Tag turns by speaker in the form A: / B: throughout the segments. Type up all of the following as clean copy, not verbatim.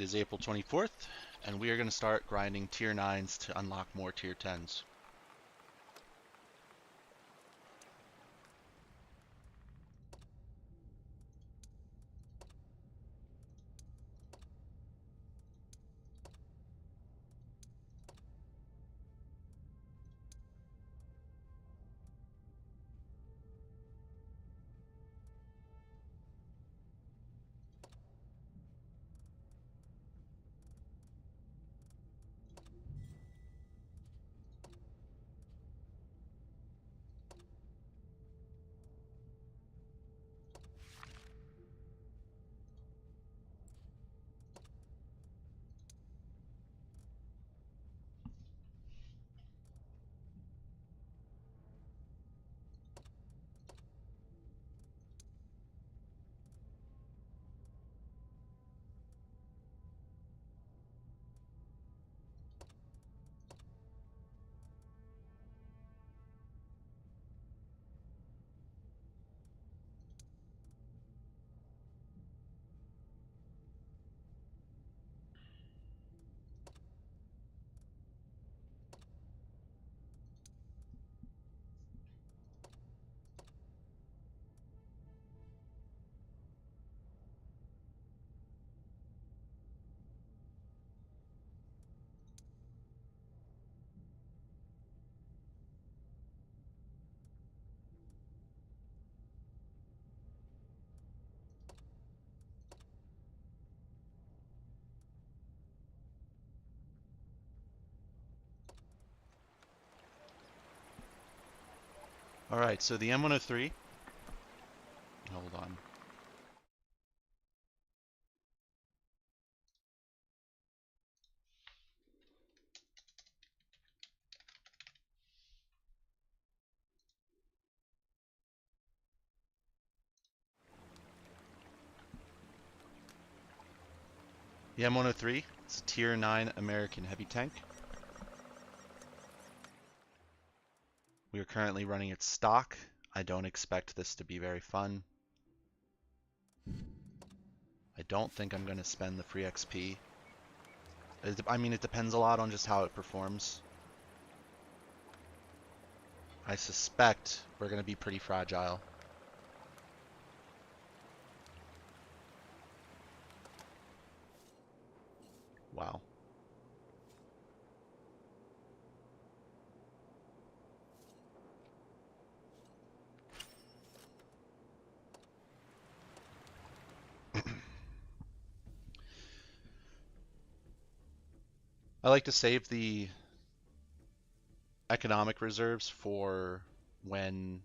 A: It is April 24th, and we are going to start grinding tier 9s to unlock more tier 10s. Alright, so the M103, hold on. The M103, it's a tier 9 American heavy tank. We are currently running its stock. I don't expect this to be very fun. I don't think I'm going to spend the free XP. I mean, it depends a lot on just how it performs. I suspect we're going to be pretty fragile. Wow. I like to save the economic reserves for when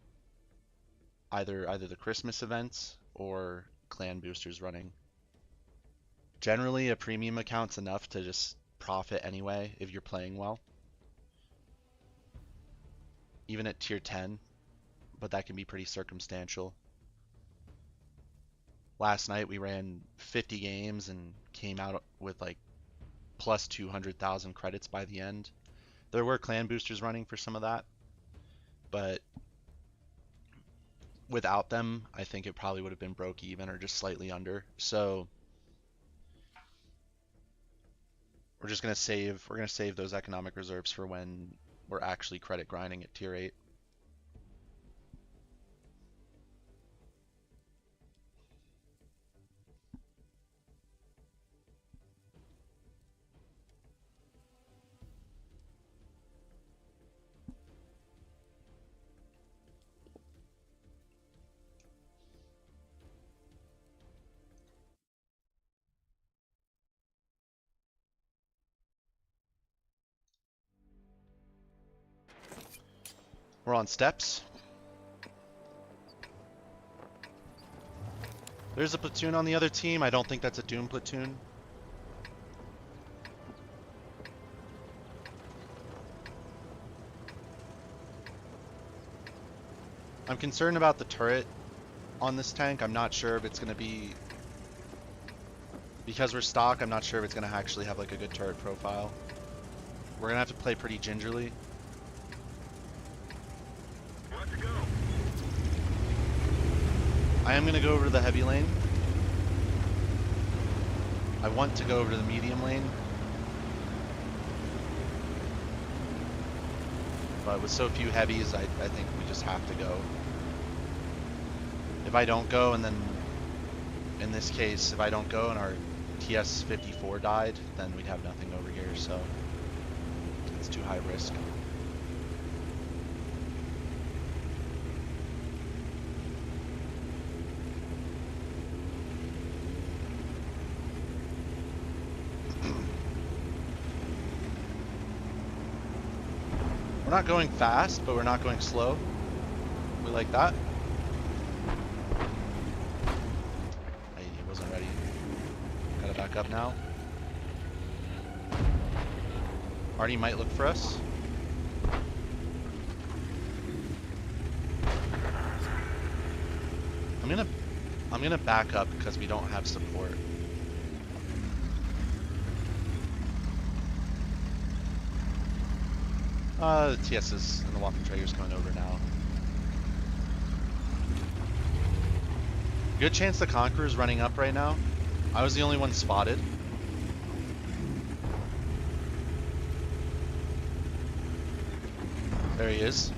A: either the Christmas events or clan boosters running. Generally, a premium account's enough to just profit anyway if you're playing well. Even at tier 10, but that can be pretty circumstantial. Last night we ran 50 games and came out with like plus 200,000 credits by the end. There were clan boosters running for some of that, but without them, I think it probably would have been broke even or just slightly under. So we're gonna save those economic reserves for when we're actually credit grinding at tier 8. We're on steps. There's a platoon on the other team. I don't think that's a Doom platoon. I'm concerned about the turret on this tank. I'm not sure if it's going to be... Because we're stock, I'm not sure if it's going to actually have like a good turret profile. We're going to have to play pretty gingerly. I am going to go over to the heavy lane. I want to go over to the medium lane, but with so few heavies, I think we just have to go. If I don't go, and then in this case, if I don't go and our TS-54 died, then we'd have nothing over here, so it's too high risk. We're not going fast, but we're not going slow. We like that. I wasn't ready. Gotta back up now. Artie might look for us. I'm gonna back up because we don't have support. The TS's and the Walking Traeger's coming over now. Good chance the Conqueror's running up right now. I was the only one spotted. There he is.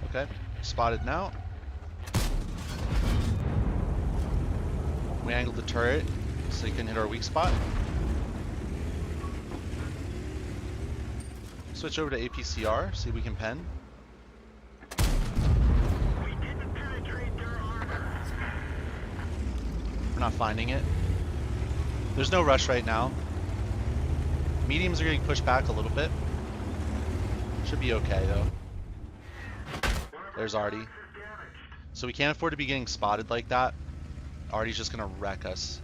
A: Okay, spotted now. We angled the turret so he can hit our weak spot. Switch over to APCR, see if we can pen.
B: We didn't penetrate their armor.
A: We're not finding it. There's no rush right now. Mediums are getting pushed back a little bit. Should be okay though. There's Artie. So we can't afford to be getting spotted like that. Artie's just gonna wreck us.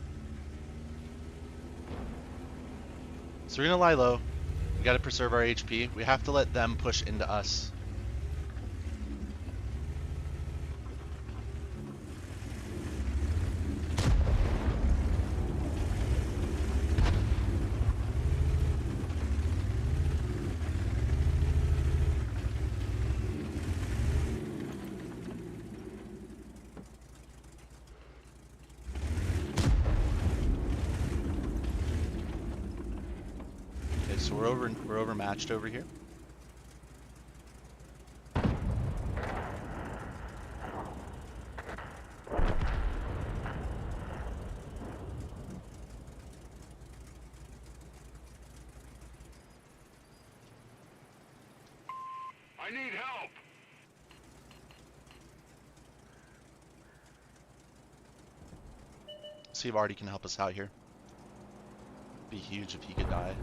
A: So we're gonna lie low. We gotta preserve our HP. We have to let them push into us. So we're overmatched over here.
B: I need help.
A: See if Artie can help us out here. Be huge if he could die.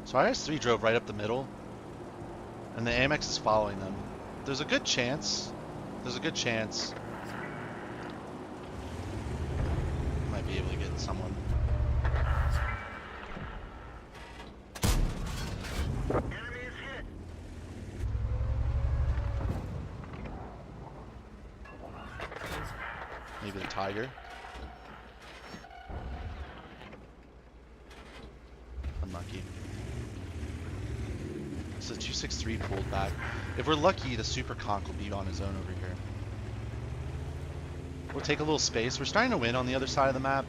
A: So IS-3 drove right up the middle, and the Amex is following them. There's a good chance. There's a good chance. Might be able to get someone.
B: Enemy is hit.
A: Maybe the Tiger. Unlucky. So 263 pulled back. If we're lucky, the Super Conch will be on his own over here. We'll take a little space. We're starting to win on the other side of the map.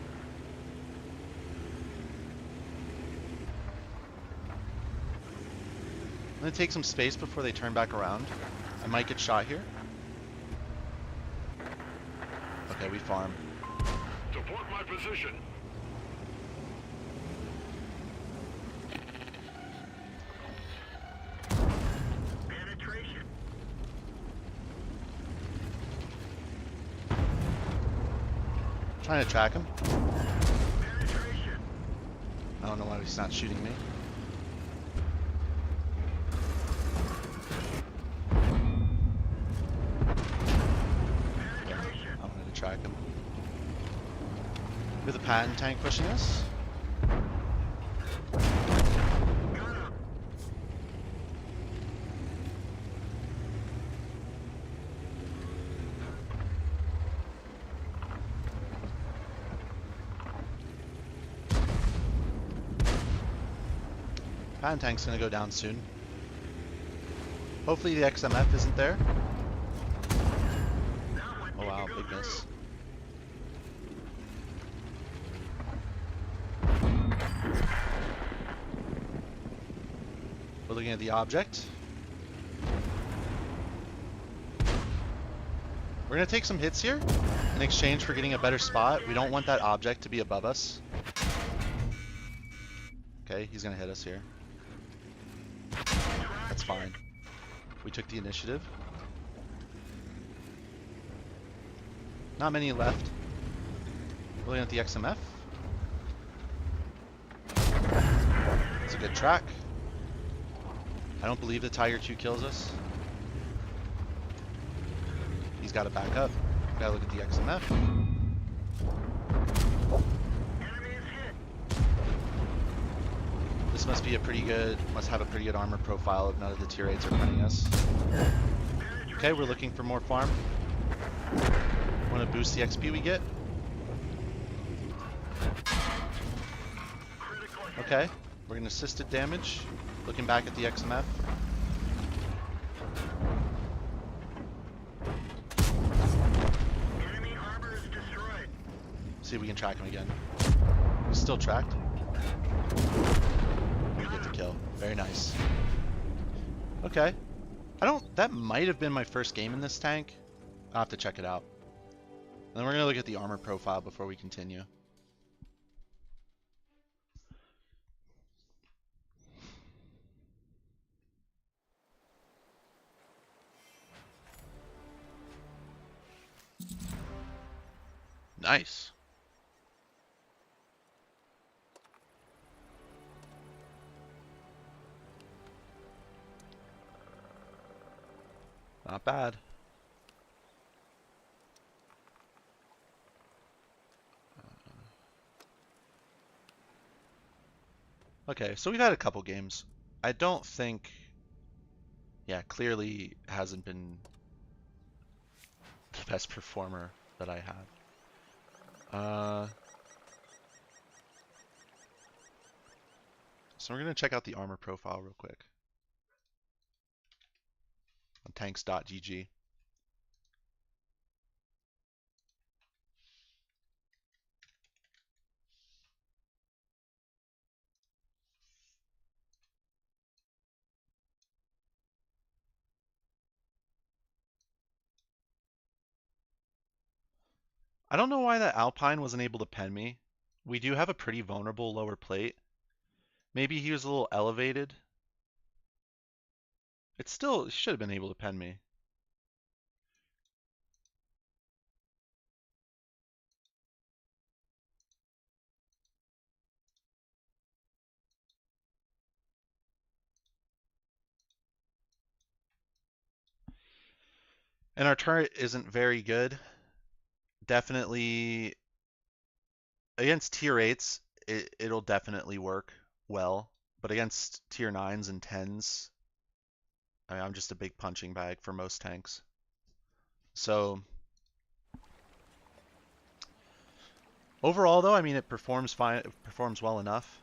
A: I'm gonna take some space before they turn back around. I might get shot here. Okay, we farm.
B: Support my position. Penetration.
A: Trying to track him.
B: Penetration.
A: I don't know why he's not shooting me.
B: Penetration.
A: I'm gonna track him. With a patent tank pushing us.
B: Got him.
A: Patent tank's gonna go down soon. Hopefully the XMF isn't there.
B: That one
A: Oh
B: didn't
A: wow,
B: go
A: big
B: through.
A: miss. We're looking at the object. We're gonna take some hits here in exchange for getting a better spot. We don't want that object to be above us. Okay, he's gonna hit us here. That's fine. We took the initiative. Not many left. Looking at the XMF. It's a good track. I don't believe the Tiger 2 kills us. He's got to back up. Gotta look at the XMF.
B: Enemy is hit.
A: This must be a pretty good, must have a pretty good armor profile if none of the tier 8s are punting us. Okay, we're looking for more farm. Want to boost the XP we get?
B: Critical hit.
A: Okay, we're going to assisted damage. Looking back at the XMF.
B: Enemy armor is destroyed.
A: See if we can track him again. He's still tracked. We get the kill. Very nice. Okay. That might have been my first game in this tank. I'll have to check it out. And then we're going to look at the armor profile before we continue. Nice. Not bad. Okay, so we've had a couple games. I don't think... Yeah, clearly hasn't been the best performer that I have. So we're going to check out the armor profile real quick. On tanks.gg. I don't know why that Alpine wasn't able to pen me. We do have a pretty vulnerable lower plate. Maybe he was a little elevated. It still should have been able to pen me. And our turret isn't very good. Definitely against tier 8s, it'll definitely work well. But against tier 9s and 10s, I mean, I'm just a big punching bag for most tanks. So overall though, I mean it performs fine, it performs well enough.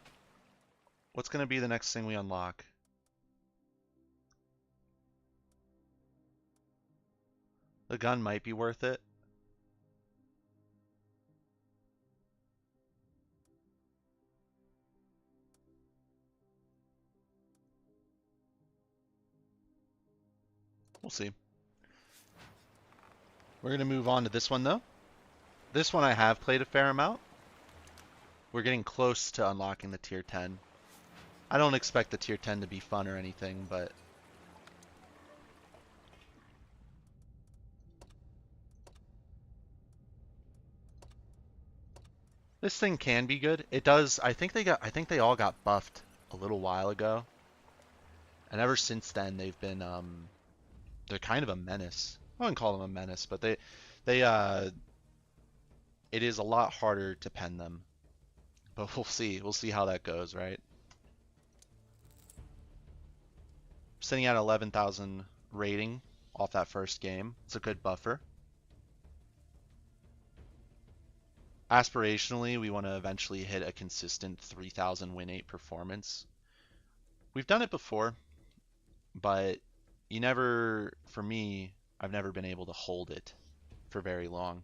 A: What's going to be the next thing we unlock? The gun might be worth it. We'll see. We're going to move on to this one though. This one I have played a fair amount. We're getting close to unlocking the tier 10. I don't expect the tier 10 to be fun or anything, but this thing can be good. It does. I think they all got buffed a little while ago. And ever since then they've been they're kind of a menace. I wouldn't call them a menace, but they it is a lot harder to pen them. But we'll see. We'll see how that goes, right? Sitting at 11,000 rating off that first game. It's a good buffer. Aspirationally, we want to eventually hit a consistent 3,000 win 8 performance. We've done it before, but you never, for me, I've never been able to hold it for very long.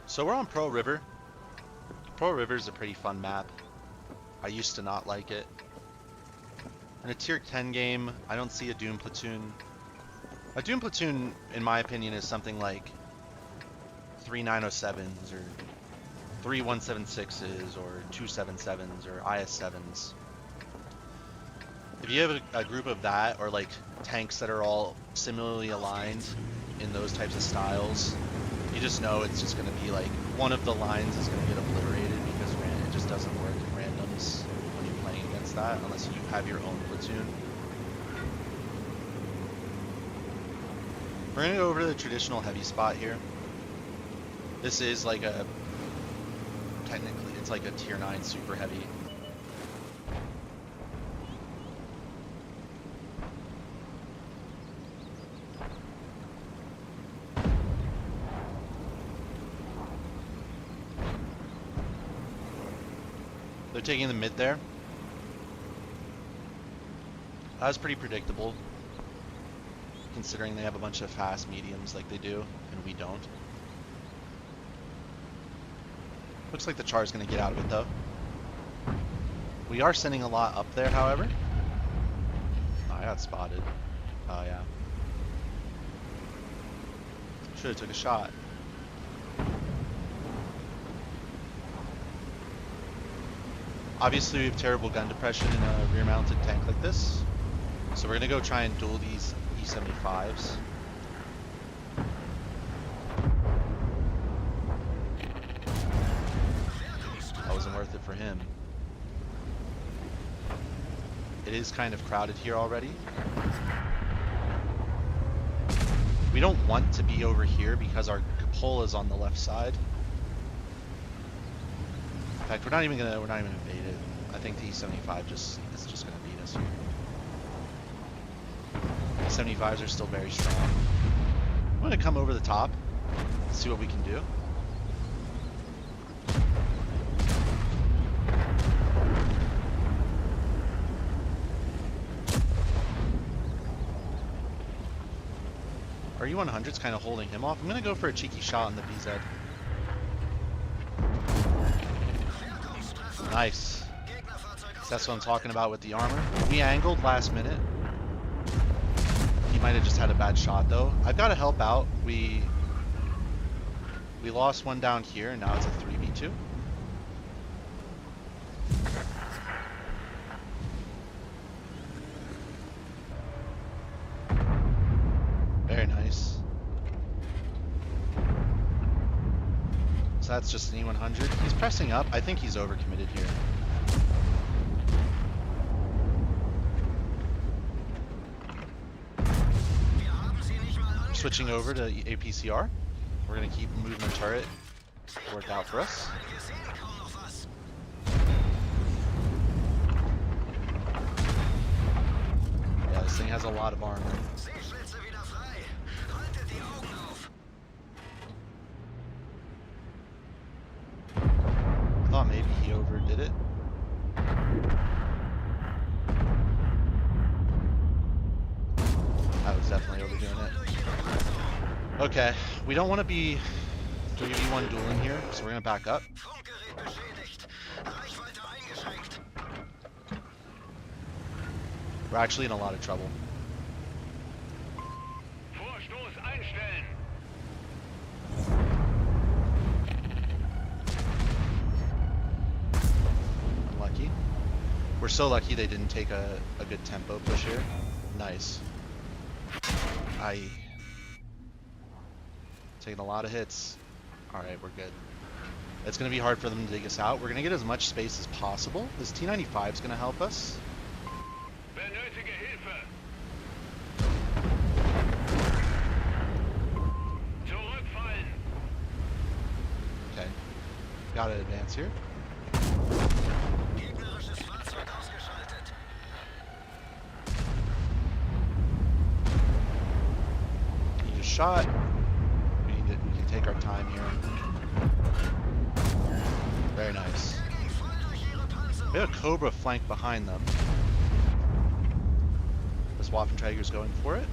A: So we're on Pearl River. Pearl River is a pretty fun map. I used to not like it. In a tier 10 game, I don't see a Doom platoon. A Doom platoon, in my opinion, is something like 3907s or 3176s or 277s or IS7s. If you have a group of that, or like tanks that are all similarly aligned in those types of styles, you just know it's just going to be like one of the lines is going to get obliterated because it just doesn't work in randoms when you're playing against that unless you have your own platoon. We're going to go over to the traditional heavy spot here. This is like a, technically it's like a tier 9 super heavy. They're taking the mid there. That was pretty predictable, considering they have a bunch of fast mediums like they do, and we don't. Looks like the Char's going to get out of it, though. We are sending a lot up there, however. Oh, I got spotted. Oh, yeah. Should have took a shot. Obviously, we have terrible gun depression in a rear-mounted tank like this. So we're going to go try and duel these E75s. That wasn't worth it for him. It is kind of crowded here already. We don't want to be over here because our cupola is on the left side. In fact, we're not even gonna invade it. I think the E75 is just gonna beat us here. E75s are still very strong. I'm gonna come over the top, see what we can do. Our E100's kind of holding him off. I'm gonna go for a cheeky shot on the BZ. Nice. That's what I'm talking about with the armor. We angled last minute. He might have just had a bad shot though. I've got to help out. We lost one down here and now it's a 3v2. Very nice. So that's just an E100. He's pressing up. I think he's overcommitted here. Switching over to APCR. We're going to keep moving the turret. Work out for us. Yeah, this thing has a lot of armor. I thought maybe he overdid it. I was definitely overdoing it. Okay, we don't want to be 3v1 dueling here, so we're going to back up. We're actually in a lot of trouble. Unlucky. We're so lucky they didn't take a good tempo push here. Nice. Taking a lot of hits. Alright, we're good. It's going to be hard for them to dig us out. We're going to get as much space as possible. This T95 is going to help us. Gotta advance here.
B: Gegnerisches Fahrzeug ausgeschaltet.
A: Need a shot. We can take our time here. Very nice.
B: Gegen voll durch ihre Panzerung.
A: We have a Cobra flank behind them. This Waffenträger's going for it.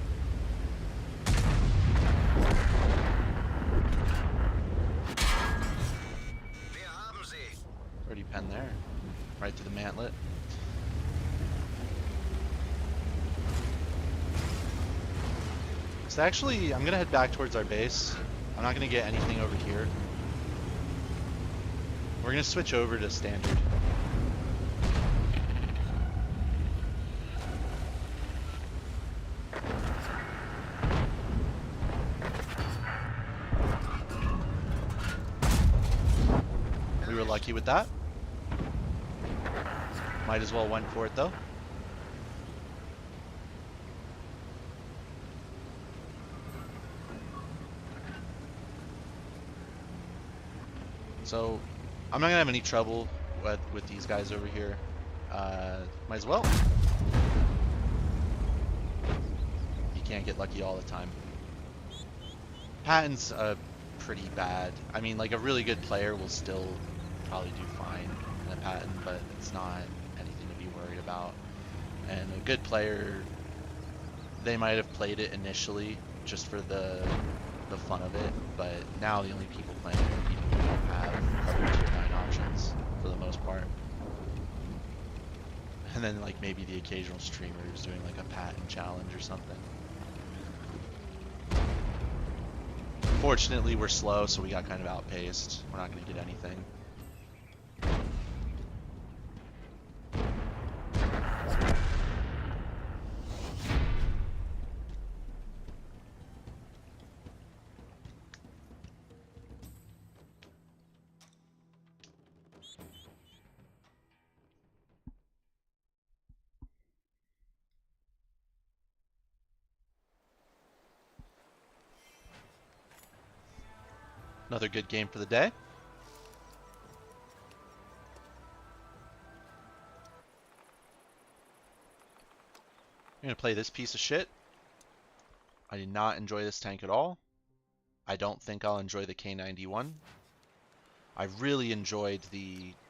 B: Wir haben sie.
A: Already penned there. Right to the mantlet. So actually, I'm gonna head back towards our base. I'm not gonna get anything over here. We're gonna switch over to standard. We were lucky with that. Might as well went for it though. So I'm not gonna have any trouble with these guys over here. Might as well. You can't get lucky all the time. Patton's pretty bad. I mean, like a really good player will still probably do fine in a Patton, but it's not anything to be worried about. And a good player, they might have played it initially just for the fun of it, but now the only people playing it are people who don't have other tier 9 options for the most part. And then like maybe the occasional streamer who's doing like a Patton challenge or something. Fortunately, we're slow, so we got kind of outpaced. We're not going to get anything. Another good game for the day. I'm gonna play this piece of shit. I did not enjoy this tank at all. I don't think I'll enjoy the K91. I really enjoyed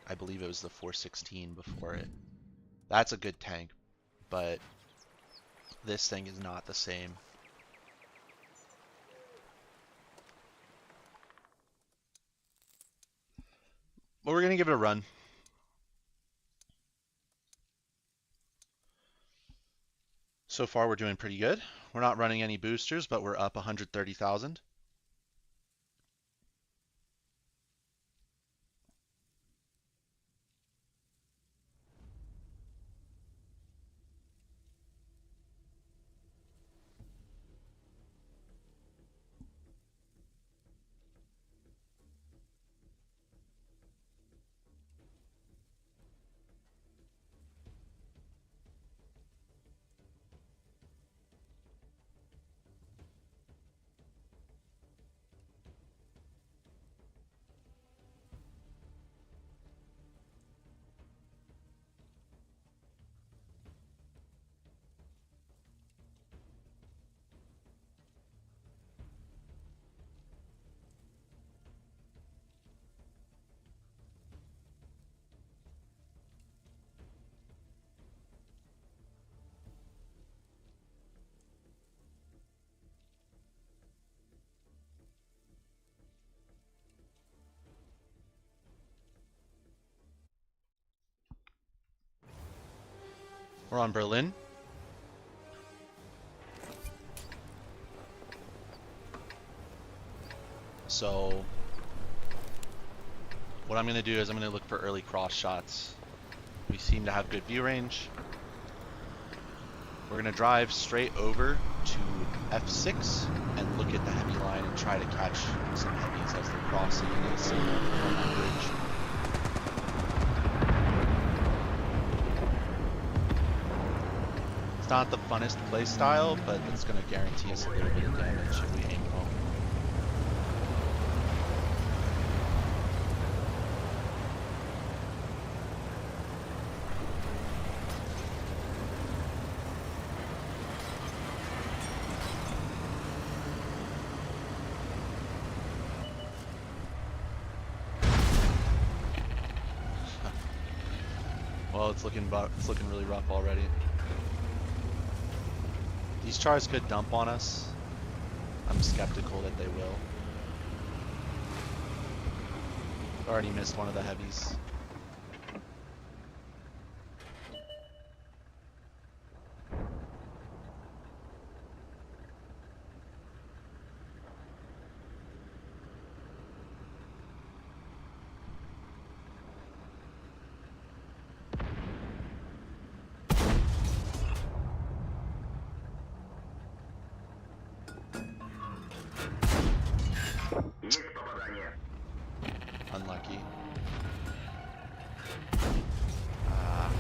A: I believe it was the 416 before it. That's a good tank, but this thing is not the same. But we're gonna give it a run. So far we're doing pretty good. We're not running any boosters, but we're up 130,000. We're on Berlin. So what I'm going to do is I'm going to look for early cross shots. We seem to have good view range. We're going to drive straight over to F6 and look at the heavy line and try to catch some heavies as they're crossing and see from that bridge. It's not the funnest play style, but it's going to guarantee us a little bit of damage if we aim well. Well, it's looking really rough already. These chars could dump on us. I'm skeptical that they will. Already missed one of the heavies.
B: Есть попадание.
A: Unlucky. Ah.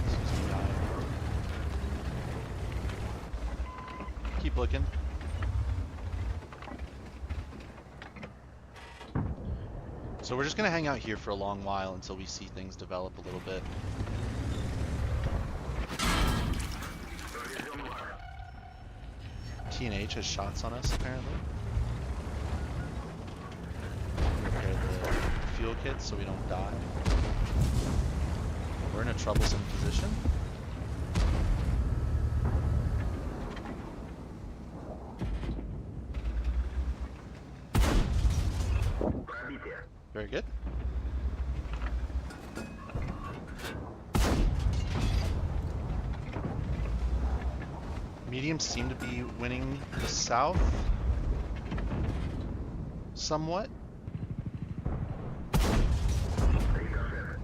A: Excuse me, guy. Keep looking. So we're just gonna hang out here for a long while until we see things develop a little bit. T&H has shots on us apparently. Repair the fuel kits so we don't die. We're in a troublesome position.
B: Пробитие.
A: Very good. Mediums seem to be winning the south somewhat.
B: Рикошет.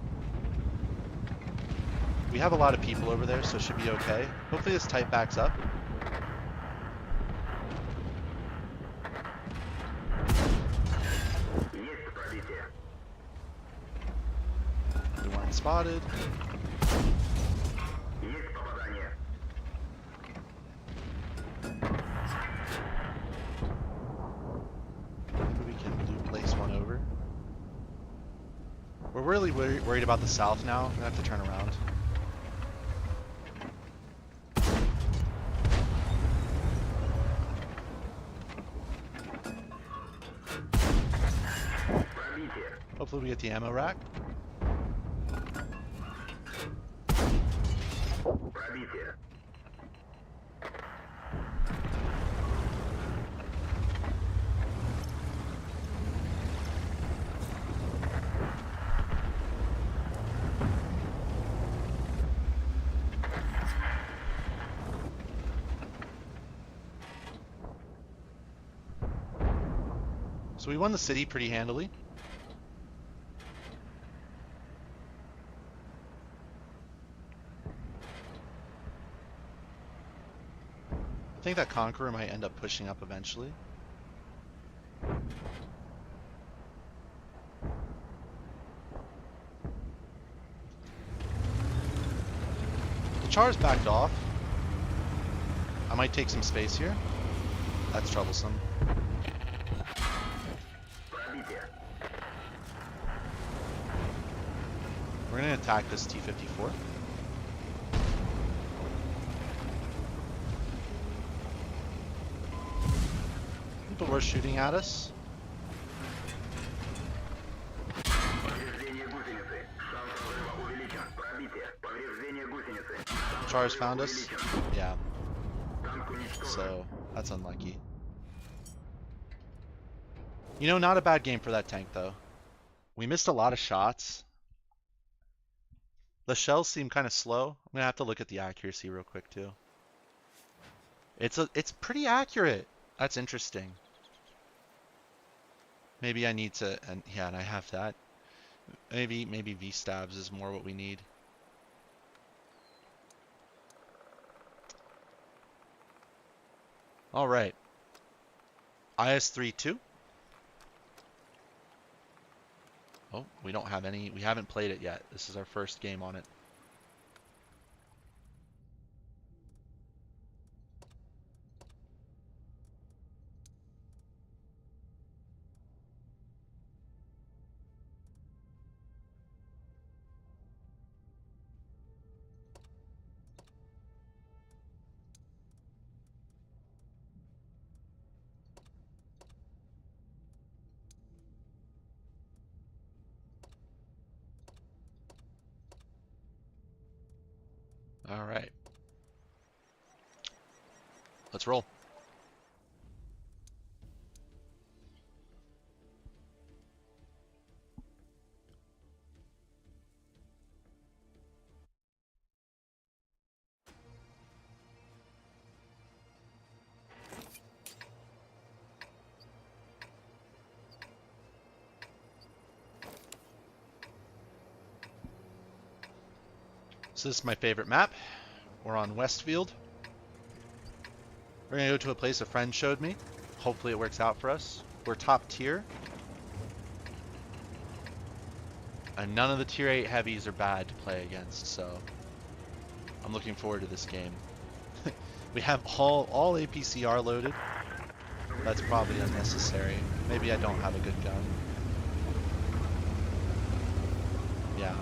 A: We have a lot of people over there, so it should be okay. Hopefully this tight backs up.
B: Есть пробитие.
A: We weren't spotted.
B: Есть попадание.
A: Maybe we can loop place one over. We're really worried about the south now. We're gonna have to turn around.
B: Пробитие.
A: Hopefully we get the ammo rack.
B: Пробитие.
A: So we won the city pretty handily. I think that Conqueror might end up pushing up eventually. The Char's backed off. I might take some space here. That's troublesome.
B: Пробитие.
A: We're gonna attack this T-54. People were shooting at us.
B: Повреждение гусеницы. Шанс разрыва увеличен. Пробитие. Повреждение гусеницы. Шанс
A: Char's
B: разрыва
A: found us.
B: увеличен.
A: Yeah,
B: Танк уничтожен.
A: so that's unlucky. You know, not a bad game for that tank though. We missed a lot of shots. The shells seem kind of slow. I'm gonna have to look at the accuracy real quick too. It's pretty accurate. That's interesting. Maybe I need to, and yeah, and I have that. Maybe V stabs is more what we need. All right. IS-3-2. Oh, we don't have any. We haven't played it yet. This is our first game on it. All right. Let's roll. So this is my favorite map. We're on Westfield. We're gonna go to a place a friend showed me. Hopefully it works out for us. We're top tier. And none of the tier 8 heavies are bad to play against, so I'm looking forward to this game. We have all APCR loaded. That's probably unnecessary. Maybe I don't have a good gun. Yeah.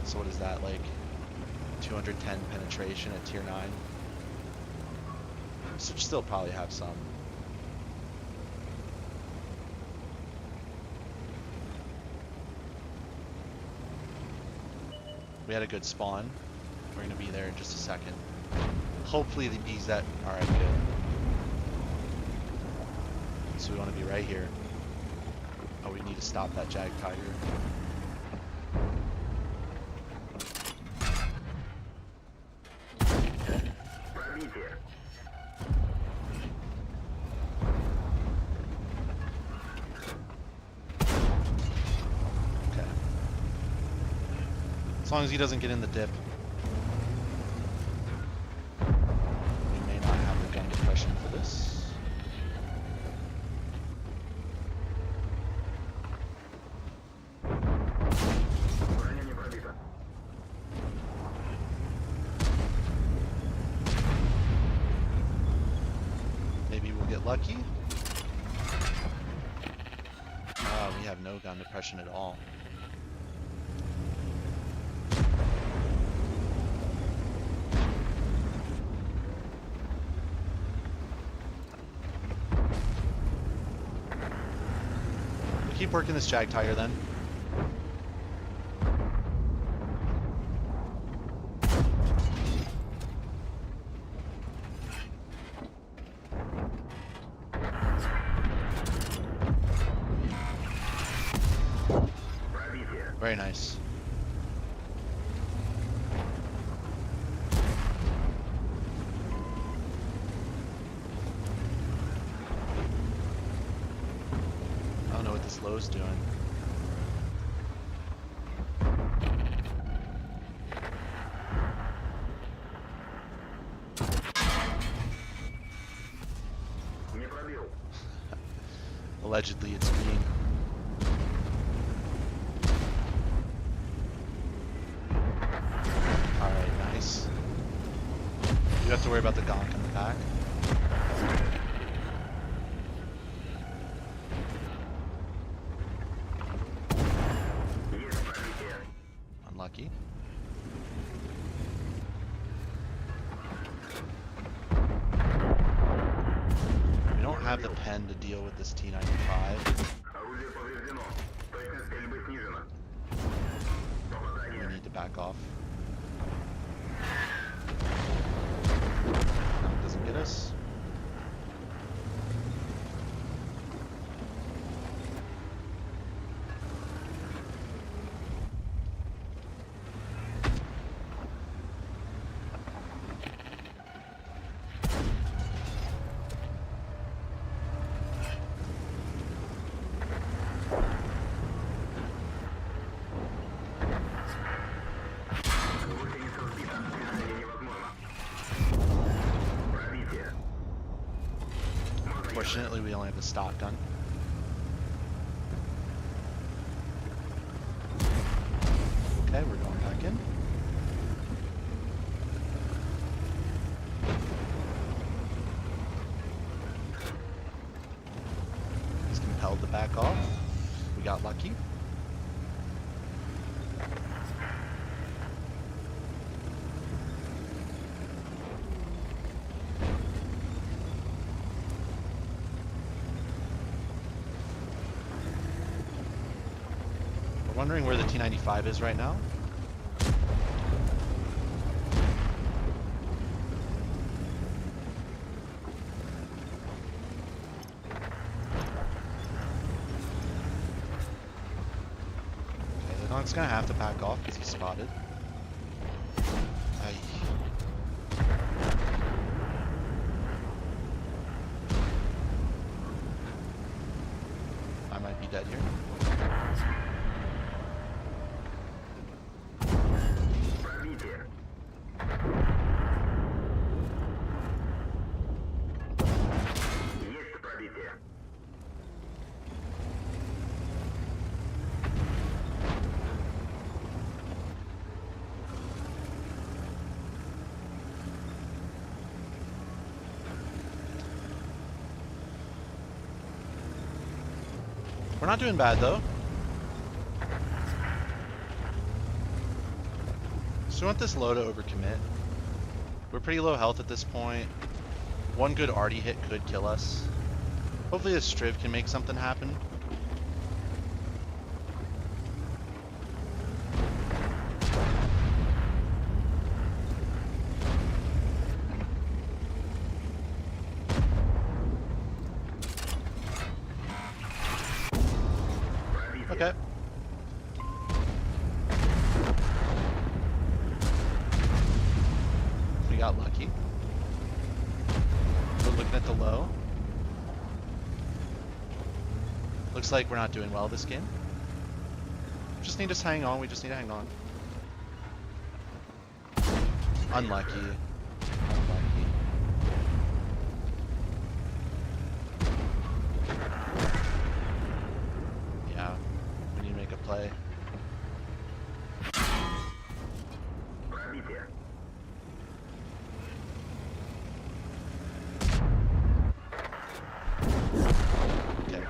A: So what is that, like 210 penetration at tier 9? So still probably have some. We had a good spawn. We're gonna be there in just a second. Hopefully the BZ. Alright, good. So we want to be right here. Oh, we need to stop that Jag Tiger. Okay. As long as he doesn't get in the dip. We may not have the gun depression for this. Maybe we'll get lucky. We have no gun depression at all. Keep working this Jag Tiger then. Very nice. I don't know what this low's doing. Allegedly it's green. Alright, nice. You have to worry about the gonk in the back. Unlucky. We don't have the pen to deal with this T95. We need to back off. Doesn't get us. Fortunately, we only have the stock gun. Okay, we're going back in. He's compelled to back off. We got lucky. Wondering where the T95 is right now. Truck's gonna have to back off because he's spotted. Aye. I might be dead here.
B: Пробитие. Есть пробитие.
A: We're not doing bad though. So we want this low to overcommit. We're pretty low health at this point. One good arty hit could kill us. Hopefully this Striv can make something happen. Okay. We got lucky. We're looking at the low. Looks like we're not doing well this game. Just need to hang on. We just need to hang on. Unlucky. Unlucky. Yeah. We need to make a play.
B: Пробитие.
A: Okay.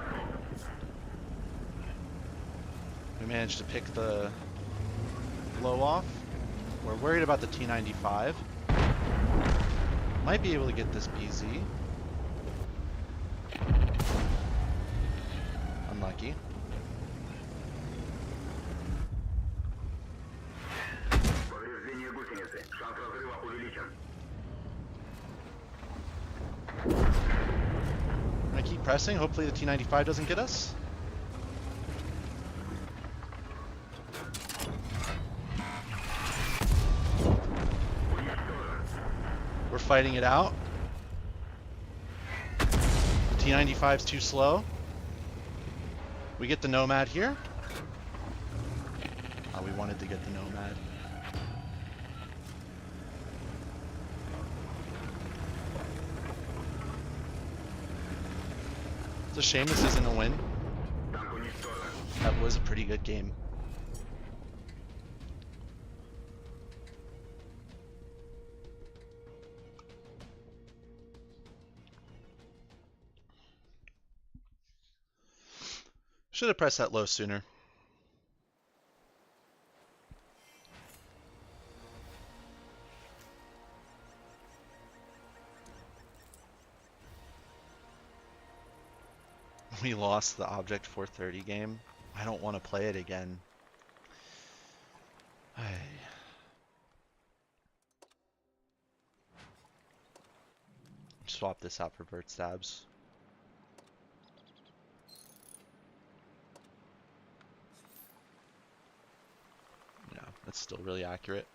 A: We managed to pick the low off. We're worried about the T95. Might be able to get this BZ. Unlucky.
B: Повреждение гусеницы. Шанс разрыва увеличен.
A: I'm gonna keep pressing. Hopefully the T95 doesn't get us. We're fighting it out. The T95's too slow. We get the Nomad here. Oh, we wanted to get the Nomad. It's a shame this isn't a win.
B: Танк уничтожен.
A: That was a pretty good game. Should have pressed that low sooner. We lost the Object 430 game. I don't want to play it again. Swap this out for Vert Stabs. Yeah, that's still really accurate.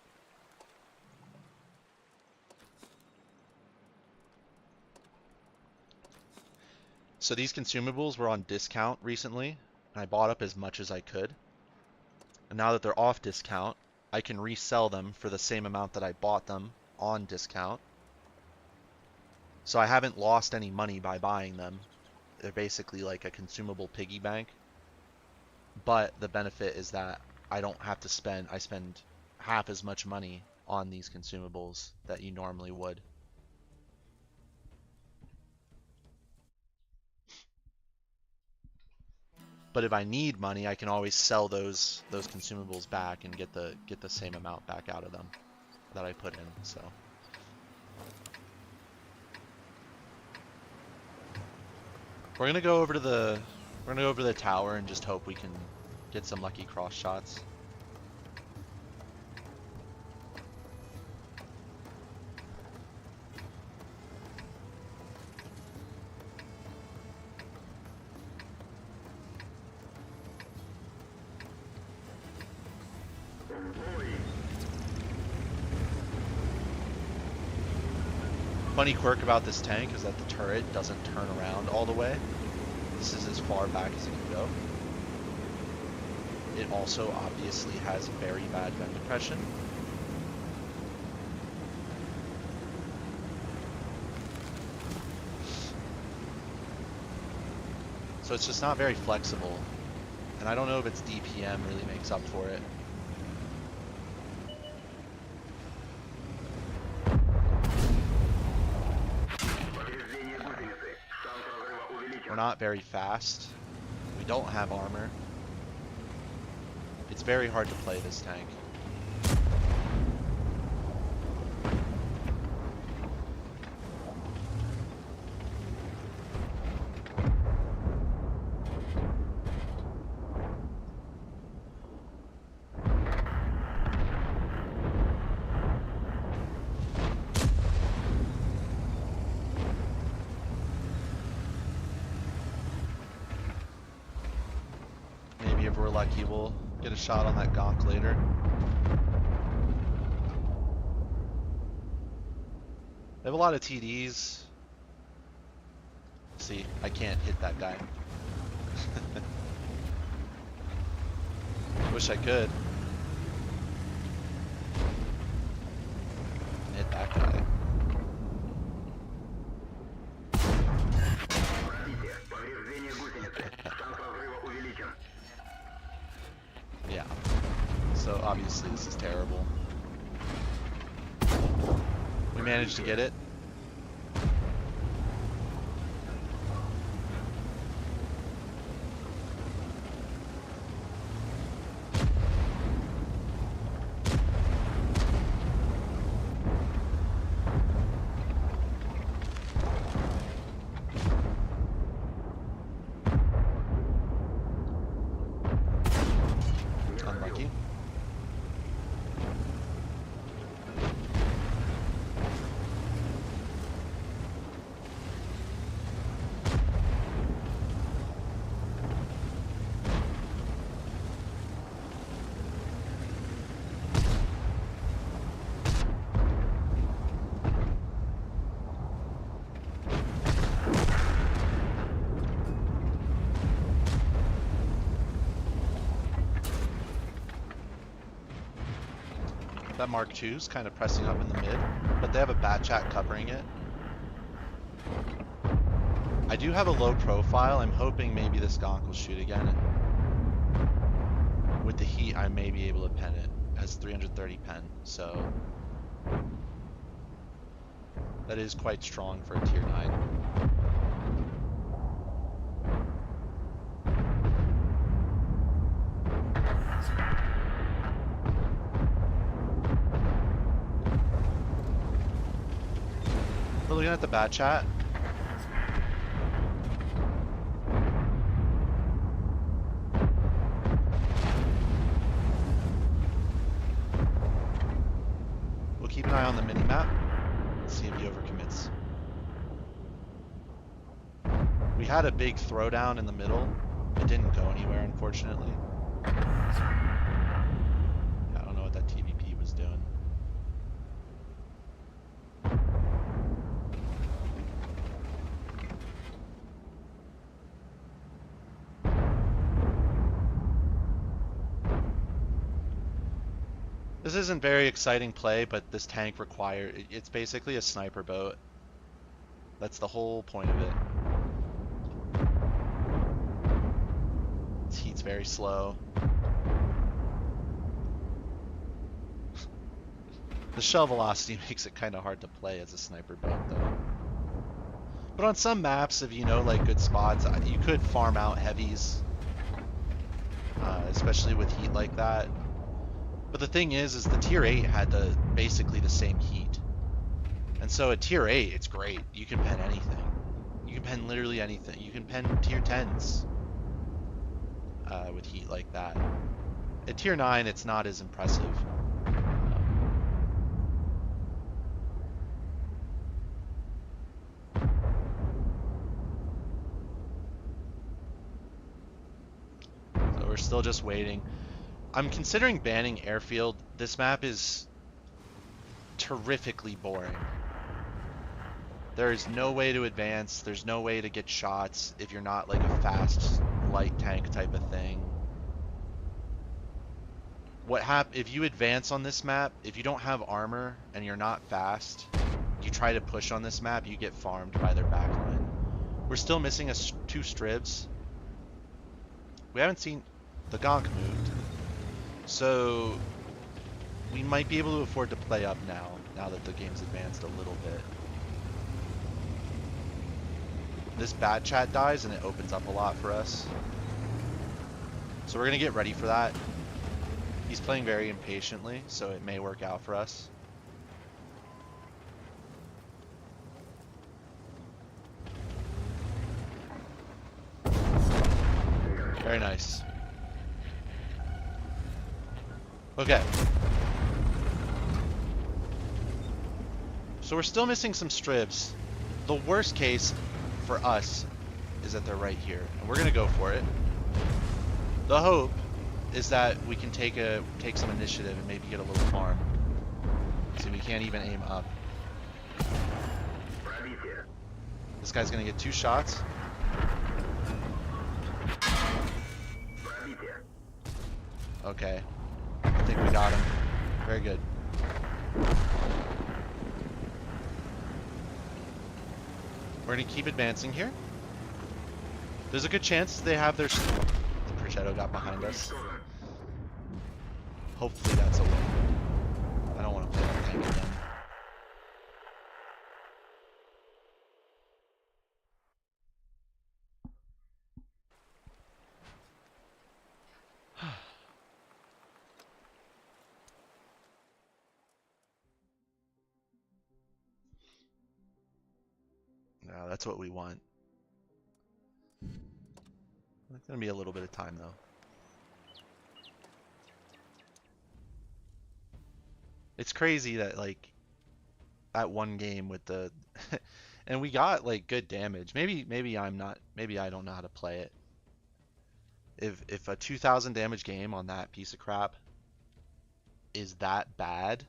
A: So these consumables were on discount recently, and I bought up as much as I could. And now that they're off discount, I can resell them for the same amount that I bought them on discount. So I haven't lost any money by buying them. They're basically like a consumable piggy bank. But the benefit is that I don't have to spend, I spend half as much money on these consumables that you normally would. But if I need money, I can always sell those consumables back and get the same amount back out of them that I put in. So we're gonna go over to the tower and just hope we can get some lucky cross shots. Funny quirk about this tank is that the turret doesn't turn around all the way. This is as far back as it can go. It also obviously has very bad vent depression. So it's just not very flexible. And I don't know if its DPM really makes up for it. We're not very fast. We don't have armor. It's very hard to play this tank. Maybe if we're lucky, we'll get a shot on that gonk later. They have a lot of TDs. See, I can't hit that guy. Wish I could. Hit that guy. Yeah. So obviously this is terrible. We managed to get it. Unlucky. That Mark II's kind of pressing up in the mid, but they have a bat chat covering it. I do have a low profile. I'm hoping maybe this gonk will shoot again. With the heat, I may be able to pen it. It has 330 pen, so that is quite strong for a tier 9. We're looking at the bat chat. We'll keep an eye on the mini-map. See if he overcommits. We had a big throwdown in the middle. It didn't go anywhere, unfortunately. I don't know what that TVP was doing. This isn't very exciting play, but this tank it's basically a sniper boat. That's the whole point of it. Its heat's very slow. The shell velocity makes it kind of hard to play as a sniper boat, though. But on some maps, if you know like good spots, you could farm out heavies, especially with heat like that. But the thing is the tier 8 had basically the same heat. And so at tier 8, it's great. You can pen anything. You can pen literally anything. You can pen tier 10s with heat like that. At tier 9, it's not as impressive. So we're still just waiting. I'm considering banning airfield. This map is terrifically boring. There is no way to advance. There's no way to get shots if you're not like a fast light tank type of thing. If you advance on this map, if you don't have armor and you're not fast, you try to push on this map, you get farmed by their backline. We're still missing two stribs. We haven't seen the gonk moved, so we might be able to afford to play up now that the game's advanced a little bit. This bat chat dies and it opens up a lot for us. So we're gonna get ready for that. He's playing very impatiently, so it may work out for us. Very nice. Okay. So we're still missing some stribs. The worst case for us is that they're right here, and we're gonna go for it. The hope is that we can take some initiative and maybe get a little farm. See, we can't even aim up. This guy's gonna get 2 shots. Okay. I think we got him. Very good. We're gonna keep advancing here. There's a good chance they have their... The Perchetto got behind us. Hopefully that's a win. I don't want to play that tank again. Yeah, that's what we want. It's gonna be a little bit of time though. It's crazy that like that one game with the and we got like good damage. Maybe I'm not, maybe I don't know how to play it. If a 2000 damage game on that piece of crap is that bad,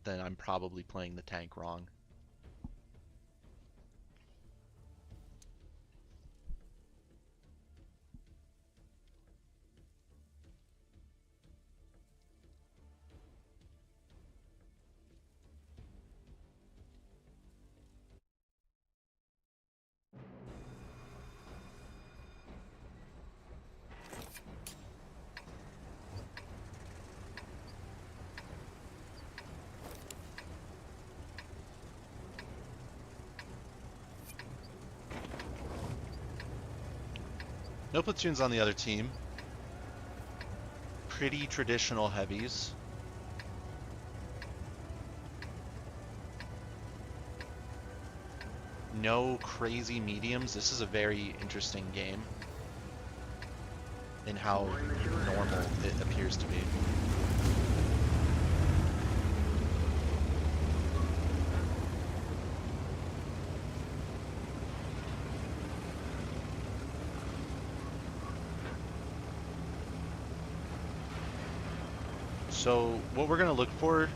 A: then I'm probably playing the tank wrong. No platoons on the other team. Pretty traditional heavies. No crazy mediums. This is a very interesting game in how normal it appears to be. So what we're going to look for,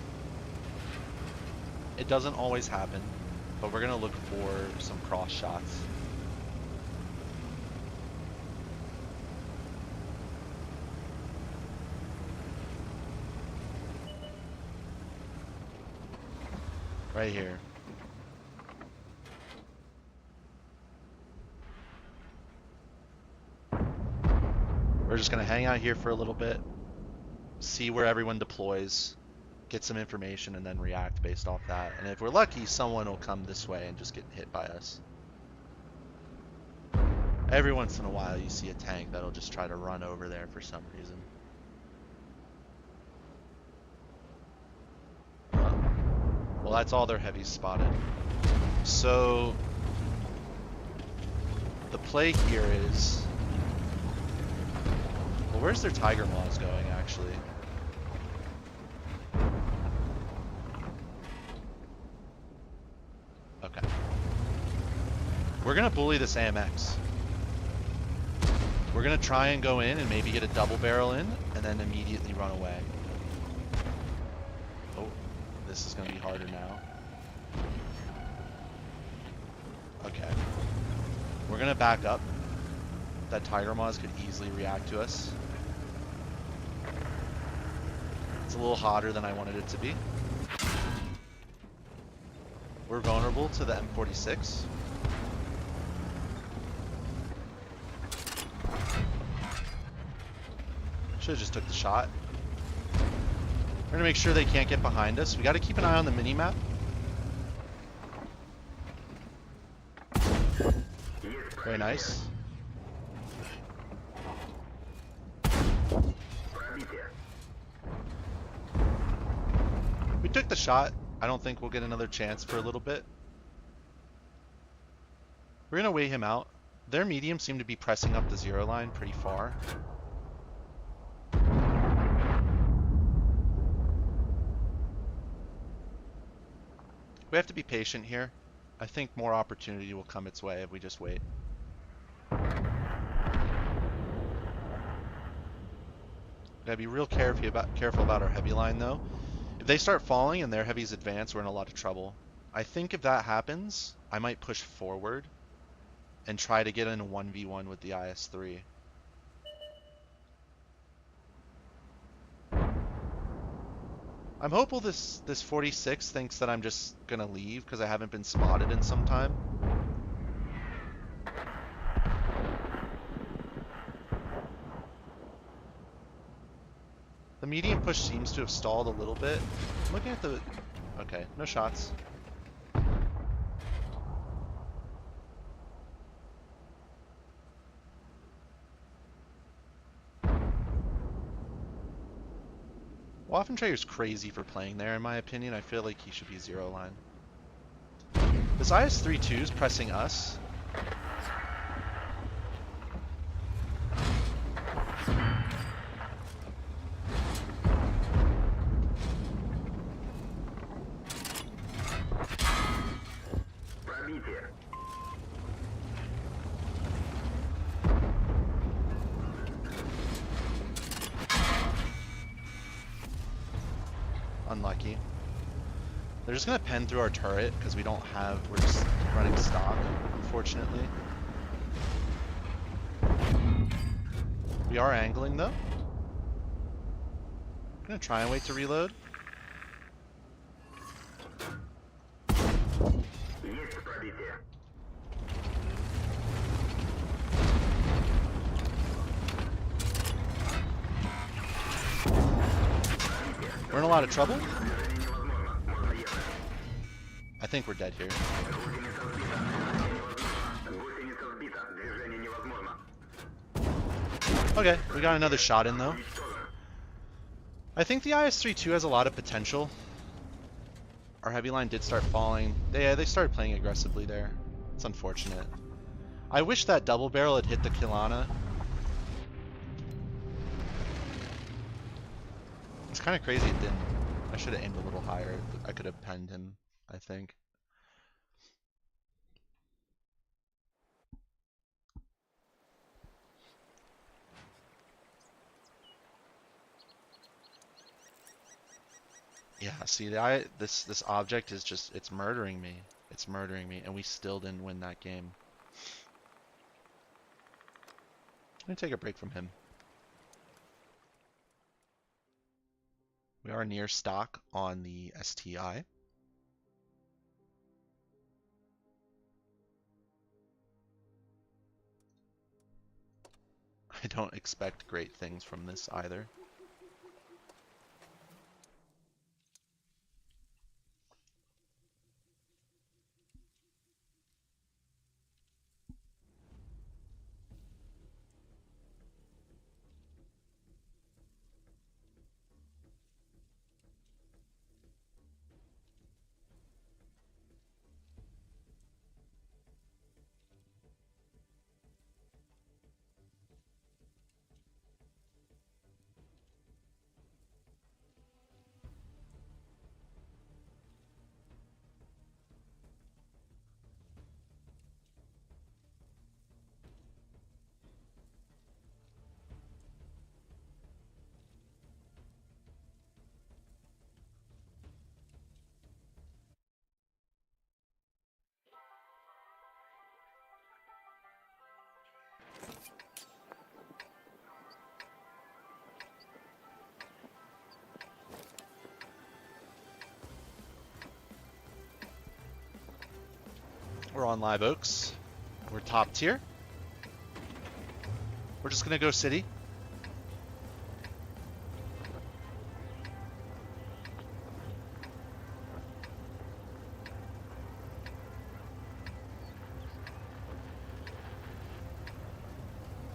A: it doesn't always happen, but we're going to look for some cross shots. Right here. We're just going to hang out here for a little bit, see where everyone deploys, get some information, and then react based off that. And if we're lucky, someone will come this way and just get hit by us. Every once in a while you see a tank that'll just try to run over there for some reason. Well, that's all their heavies spotted. So the play here is... Well, where's their Tiger Maws going, actually? Okay. We're gonna bully this AMX. We're gonna try and go in and maybe get a double barrel in, and then immediately run away. Oh, this is gonna be harder now. Okay. We're gonna back up. That Tiger Moz could easily react to us. It's a little hotter than I wanted it to be. We're vulnerable to the M46. Should have just took the shot. We're gonna make sure they can't get behind us. We gotta keep an eye on the mini-map. Very nice. We took the shot. I don't think we'll get another chance for a little bit. We're gonna weigh him out. Their mediums seem to be pressing up the 0 line pretty far. We have to be patient here. I think more opportunity will come its way if we just wait. Gotta be real careful about our heavy line though. If they start falling and their heavies advance, we're in a lot of trouble. I think if that happens, I might push forward and try to get in a 1v1 with the IS-3. I'm hopeful this 46 thinks that I'm just gonna leave because I haven't been spotted in some time. The medium push seems to have stalled a little bit. I'm looking at the... Okay, no shots. Waffentrager's crazy for playing there, in my opinion. I feel like he should be 0 line. This IS-3-2 is pressing us. Unlucky. They're just gonna pen through our turret because we're just running stock, unfortunately. We are angling though. I'm gonna try and wait to reload. We're in a lot of trouble. I think we're dead here. Okay, we got another shot in though. I think the IS-3-2 has a lot of potential. Our heavy line did start falling. They started playing aggressively there. It's unfortunate. I wish that double barrel had hit the Kilana. It's kind of crazy it didn't. I should have aimed a little higher. I could have penned him, I think. Yeah, see, this object is just, it's murdering me. It's murdering me, and we still didn't win that game. I'm gonna take a break from him. We are near stock on the STI. I don't expect great things from this either. We're on Live Oaks. We're top tier. We're just gonna go city.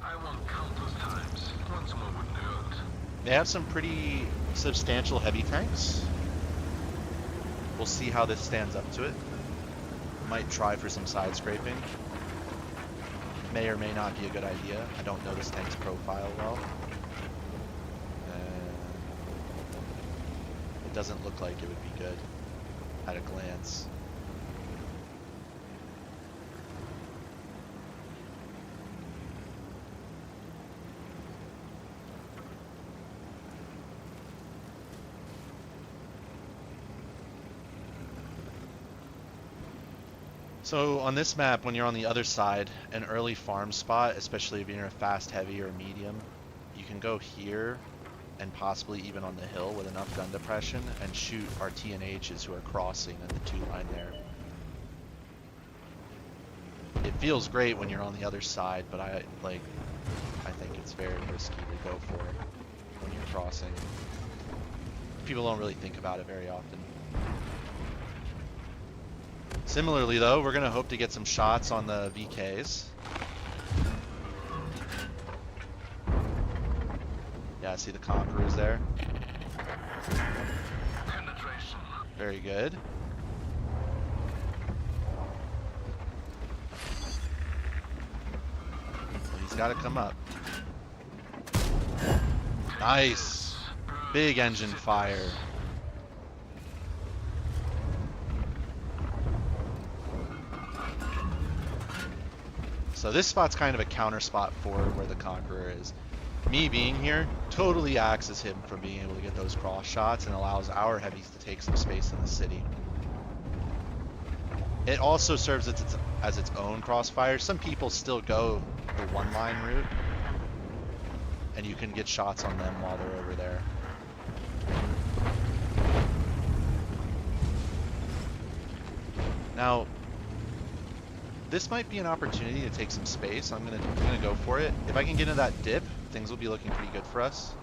C: I won countless times. Once more wouldn't hurt.
A: They have some pretty substantial heavy tanks. We'll see how this stands up to it. Might try for some side scraping. May or may not be a good idea. I don't know this tank's profile well. It doesn't look like it would be good at a glance. So on this map, when you're on the other side, an early farm spot, especially if you're a fast heavy or medium, you can go here and possibly even on the hill with enough gun depression and shoot our TNHs who are crossing in the 2-line there. It feels great when you're on the other side, but I think it's very risky to go for it when you're crossing. People don't really think about it very often. Similarly though, we're gonna hope to get some shots on the VKs. Yeah, see the Conquerors there.
C: Penetration.
A: Very good. Well, he's gotta come up. Nice! Big engine fire. So this spot's kind of a counter spot for where the Conqueror is. Me being here totally axes him from being able to get those cross shots and allows our heavies to take some space in the city. It also serves as its own crossfire. Some people still go the 1-line route, and you can get shots on them while they're over there. Now, this might be an opportunity to take some space. I'm gonna go for it. If I can get into that dip, things will be looking pretty good for us.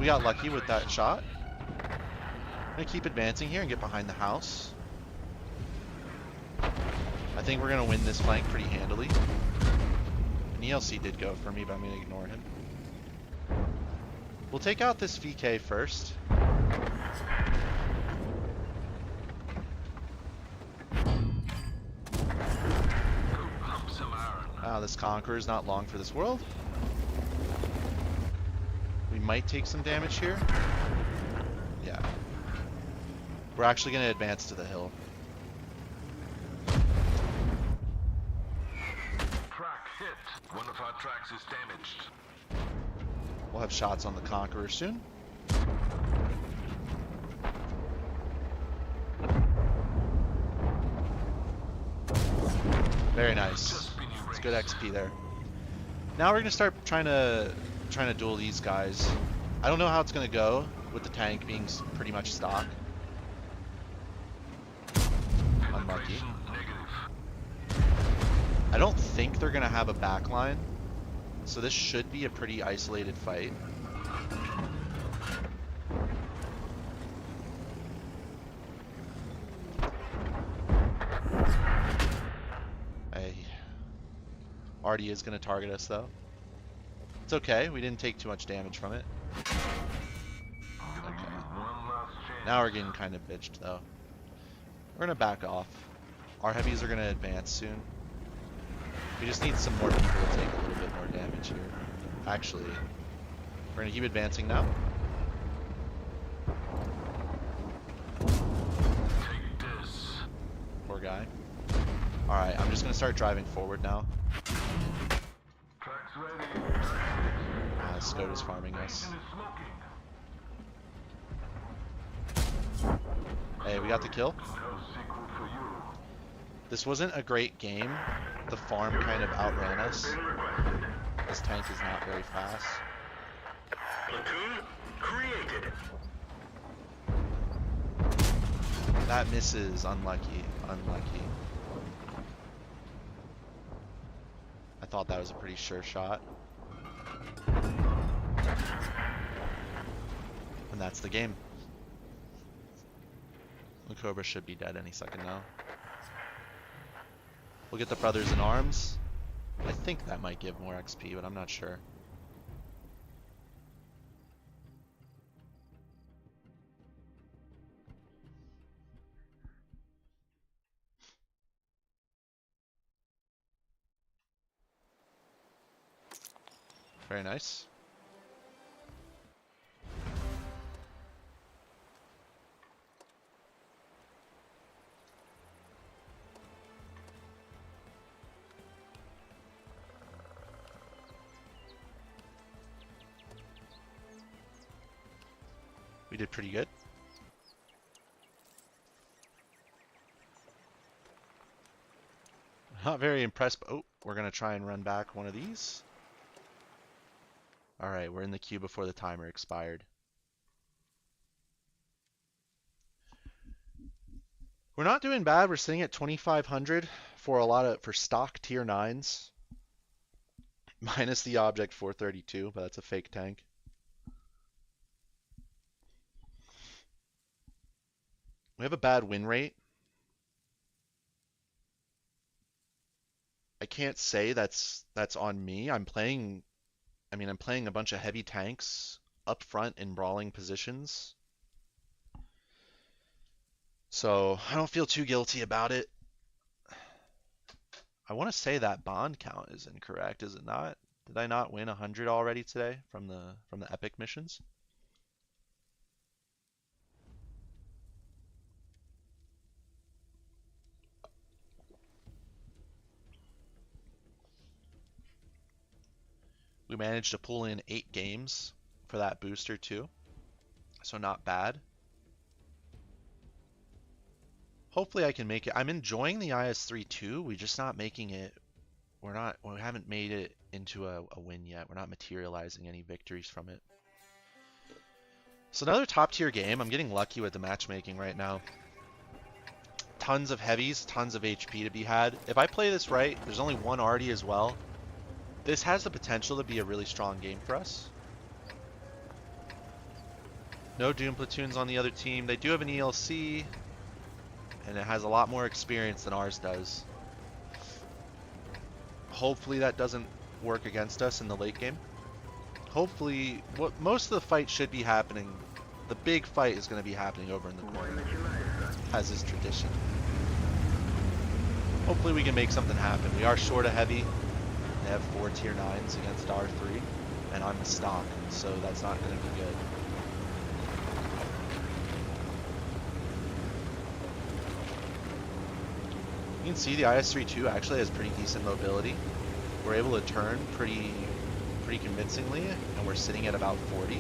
A: We got lucky with that shot. I'm gonna keep advancing here and get behind the house. I think we're gonna win this flank pretty handily. An ELC did go for me, but I'm gonna ignore him. We'll take out this VK first. This Conqueror's not long for this world. We might take some damage here. Yeah. We're actually going to advance to the hill.
C: Track hit. One of our tracks is damaged.
A: We'll have shots on the Conqueror soon. Very nice. It's good XP there. Now we're gonna start trying to duel these guys. I don't know how it's gonna go with the tank being pretty much stock. Unlucky. I don't think they're gonna have a backline, so this should be a pretty isolated fight. Artie is going to target us though. It's okay, we didn't take too much damage from it. Okay. Now we're getting kind of bitched though. We're going to back off. Our heavies are going to advance soon. We just need some more people to take a little bit more damage here. Actually, we're going to keep advancing now. Poor guy. Alright, I'm just going to start driving forward now. Skoda's farming us. Hey, we got the kill. This wasn't a great game. The farm kind of outran us. This tank is not very fast.
B: Platoon created.
A: That misses. Unlucky. Unlucky. I thought that was a pretty sure shot. And that's the game. The Cobra should be dead any second now. We'll get the brothers in arms. I think that might give more XP, but I'm not sure. Very nice. We did pretty good. Not very impressed, but oh, we're gonna try and run back one of these. Alright, we're in the queue before the timer expired. We're not doing bad. We're sitting at 2,500 for stock tier 9s. Minus the object 432, but that's a fake tank. We have a bad win rate. I can't say that's on me. I'm playing a bunch of heavy tanks up front in brawling positions. So I don't feel too guilty about it. I want to say that bond count is incorrect, is it not? Did I not win 100 already today from the epic missions? We managed to pull in 8 games for that booster too. So not bad. Hopefully I can make it. I'm enjoying the IS-3 too. We're just not making it. We haven't made it into a win yet. We're not materializing any victories from it. So another top tier game. I'm getting lucky with the matchmaking right now. Tons of heavies, tons of HP to be had. If I play this right, there's only one arty as well. This has the potential to be a really strong game for us. No Doom platoons on the other team. They do have an ELC, and it has a lot more experience than ours does. Hopefully that doesn't work against us in the late game. Hopefully, most of the fight should be happening. The big fight is going to be happening over in the corner, as is tradition. Hopefully we can make something happen. We are short a heavy. They have 4 tier 9s against our 3, and I'm a stock, so that's not going to be good. You can see the IS-32 actually has pretty decent mobility. We're able to turn pretty convincingly, and we're sitting at about 40.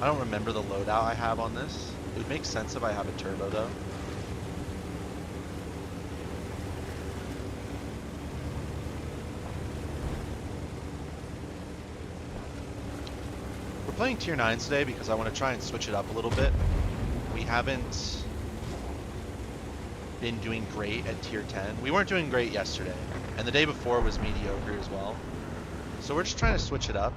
A: I don't remember the loadout I have on this. It would make sense if I have a turbo though. We're playing tier 9s today because I want to try and switch it up a little bit. We haven't been doing great at tier 10. We weren't doing great yesterday, and the day before was mediocre as well. So we're just trying to switch it up.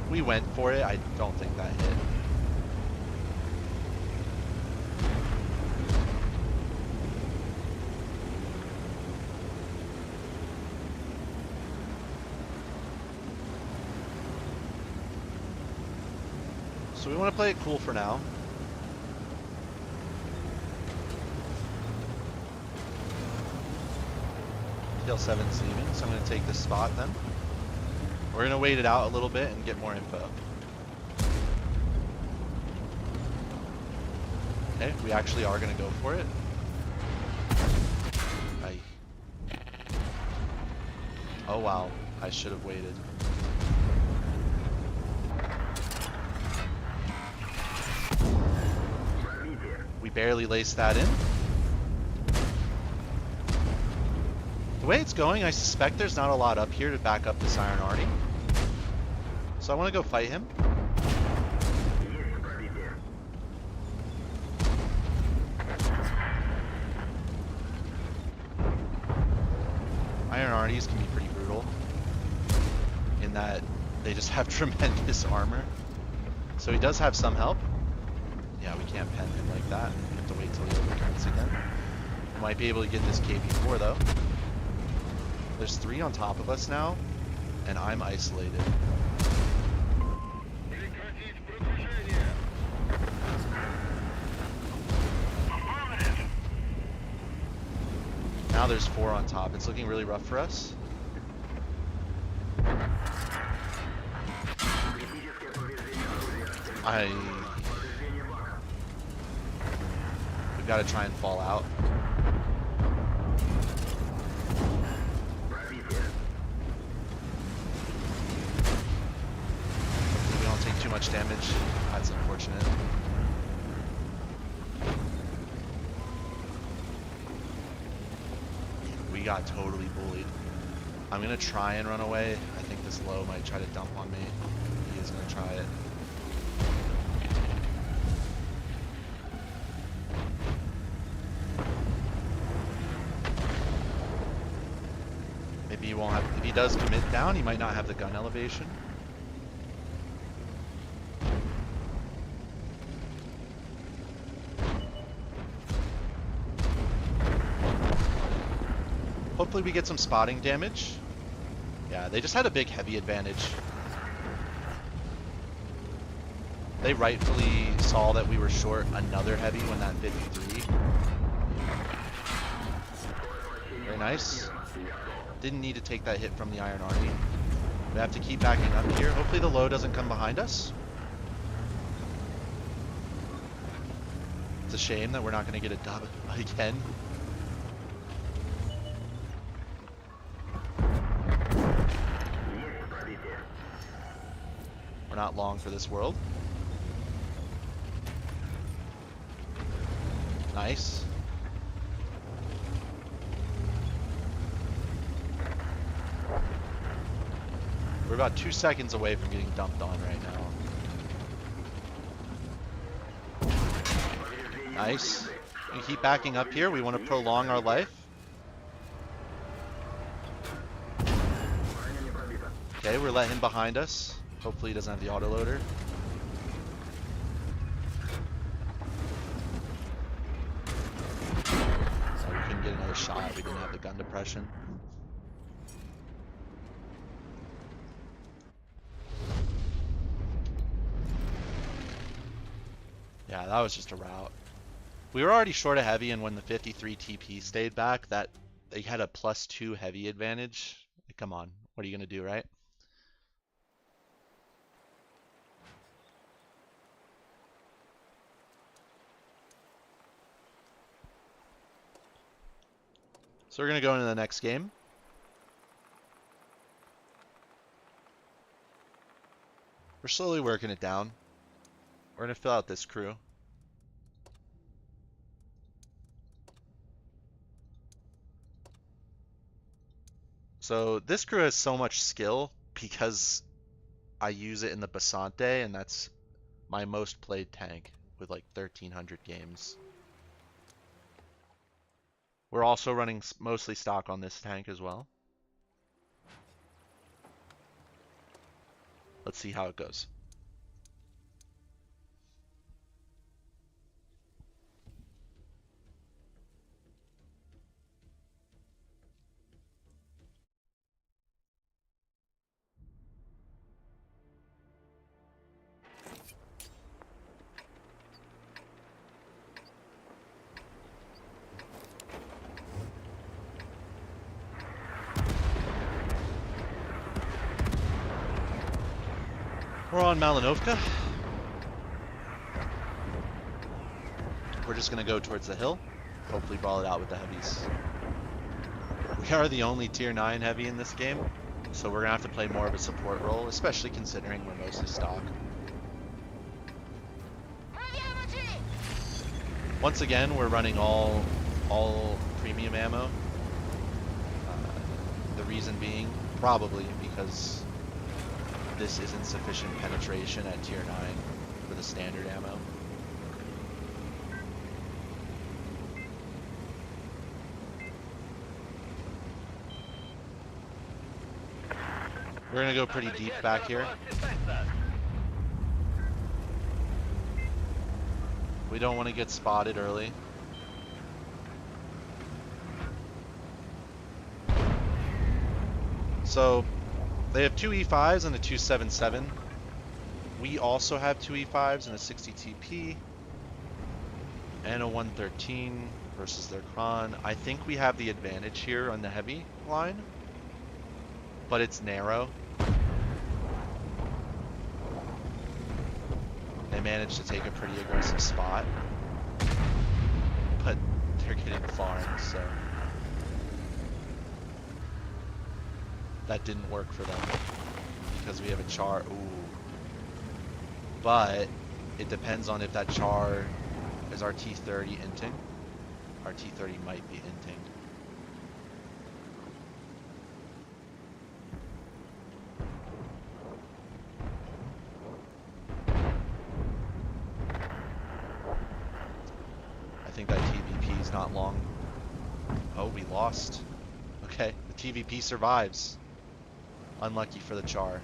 A: We went for it. I don't think that hit. So we want to play it cool for now. Tail 7's leaving, so I'm going to take this spot then. We're going to wait it out a little bit and get more info. Okay, we actually are going to go for it. Oh wow, I should have waited. We barely laced that in. The way it's going, I suspect there's not a lot up here to back up this Iron Arty. So I want to go fight him.
B: Есть пробитие.
A: Iron Arties can be pretty brutal in that they just have tremendous armor. So he does have some help. Yeah, we can't pen him like that. We have to wait till he overturns again. We might be able to get this KV4 though. There's 3 on top of us now, and I'm isolated.
B: Прекратить продвижение.
A: Now there's 4 on top. It's looking really rough for us.
B: Критическое повреждение орудия. Повреждение бака.
A: We've got to try and fall out.
B: Пробитие.
A: We don't take too much damage. That's unfortunate. We got totally bullied. I'm gonna try and run away. I think this low might try to dump on me. He is gonna try it. Maybe he won't have, if he does commit down, he might not have the gun elevation. Hopefully we get some spotting damage. Yeah, they just had a big heavy advantage. They rightfully saw that we were short another heavy when that 53. Very nice. Didn't need to take that hit from the Iron Army. We have to keep backing up here. Hopefully the low doesn't come behind us. It's a shame that we're not going to get a dub again.
B: Есть пробитие.
A: We're not long for this world. Nice. We're about 2 seconds away from getting dumped on right now. Nice. We keep backing up here. We want to prolong our life.
B: Броня не пробита.
A: Okay, we're letting him behind us. Hopefully he doesn't have the autoloader. So we couldn't get another shot. We didn't have the gun depression. Yeah, that was just a rout. We were already short a heavy, and when the 53 TP stayed back, that they had a +2 heavy advantage. Like, come on, what are you gonna do, right? So we're gonna go into the next game. We're slowly working it down. We're gonna fill out this crew. So this crew has so much skill because I use it in the Basante, and that's my most played tank with like 1,300 games. We're also running mostly stock on this tank as well. Let's see how it goes. We're on Malinovka. We're just gonna go towards the hill. Hopefully ball it out with the heavies. We are the only tier 9 heavy in this game, so we're gonna have to play more of a support role, especially considering we're mostly stock. Once again, we're running all premium ammo. The reason being, probably because this isn't sufficient penetration at tier 9 for the standard ammo. We're gonna go pretty deep back here. We don't want to get spotted early. So they have two E5s and a 277. We also have two E5s and a 60 TP and a 113 versus their Kron. I think we have the advantage here on the heavy line, but it's narrow. They managed to take a pretty aggressive spot, but they're getting farmed, so that didn't work for them because we have a char. Ooh. But it depends on if that char is our T30 inting. Our T30 might be inting. I think that TVP is not long. Oh, we lost. Okay, the TVP survives. Unlucky for the char.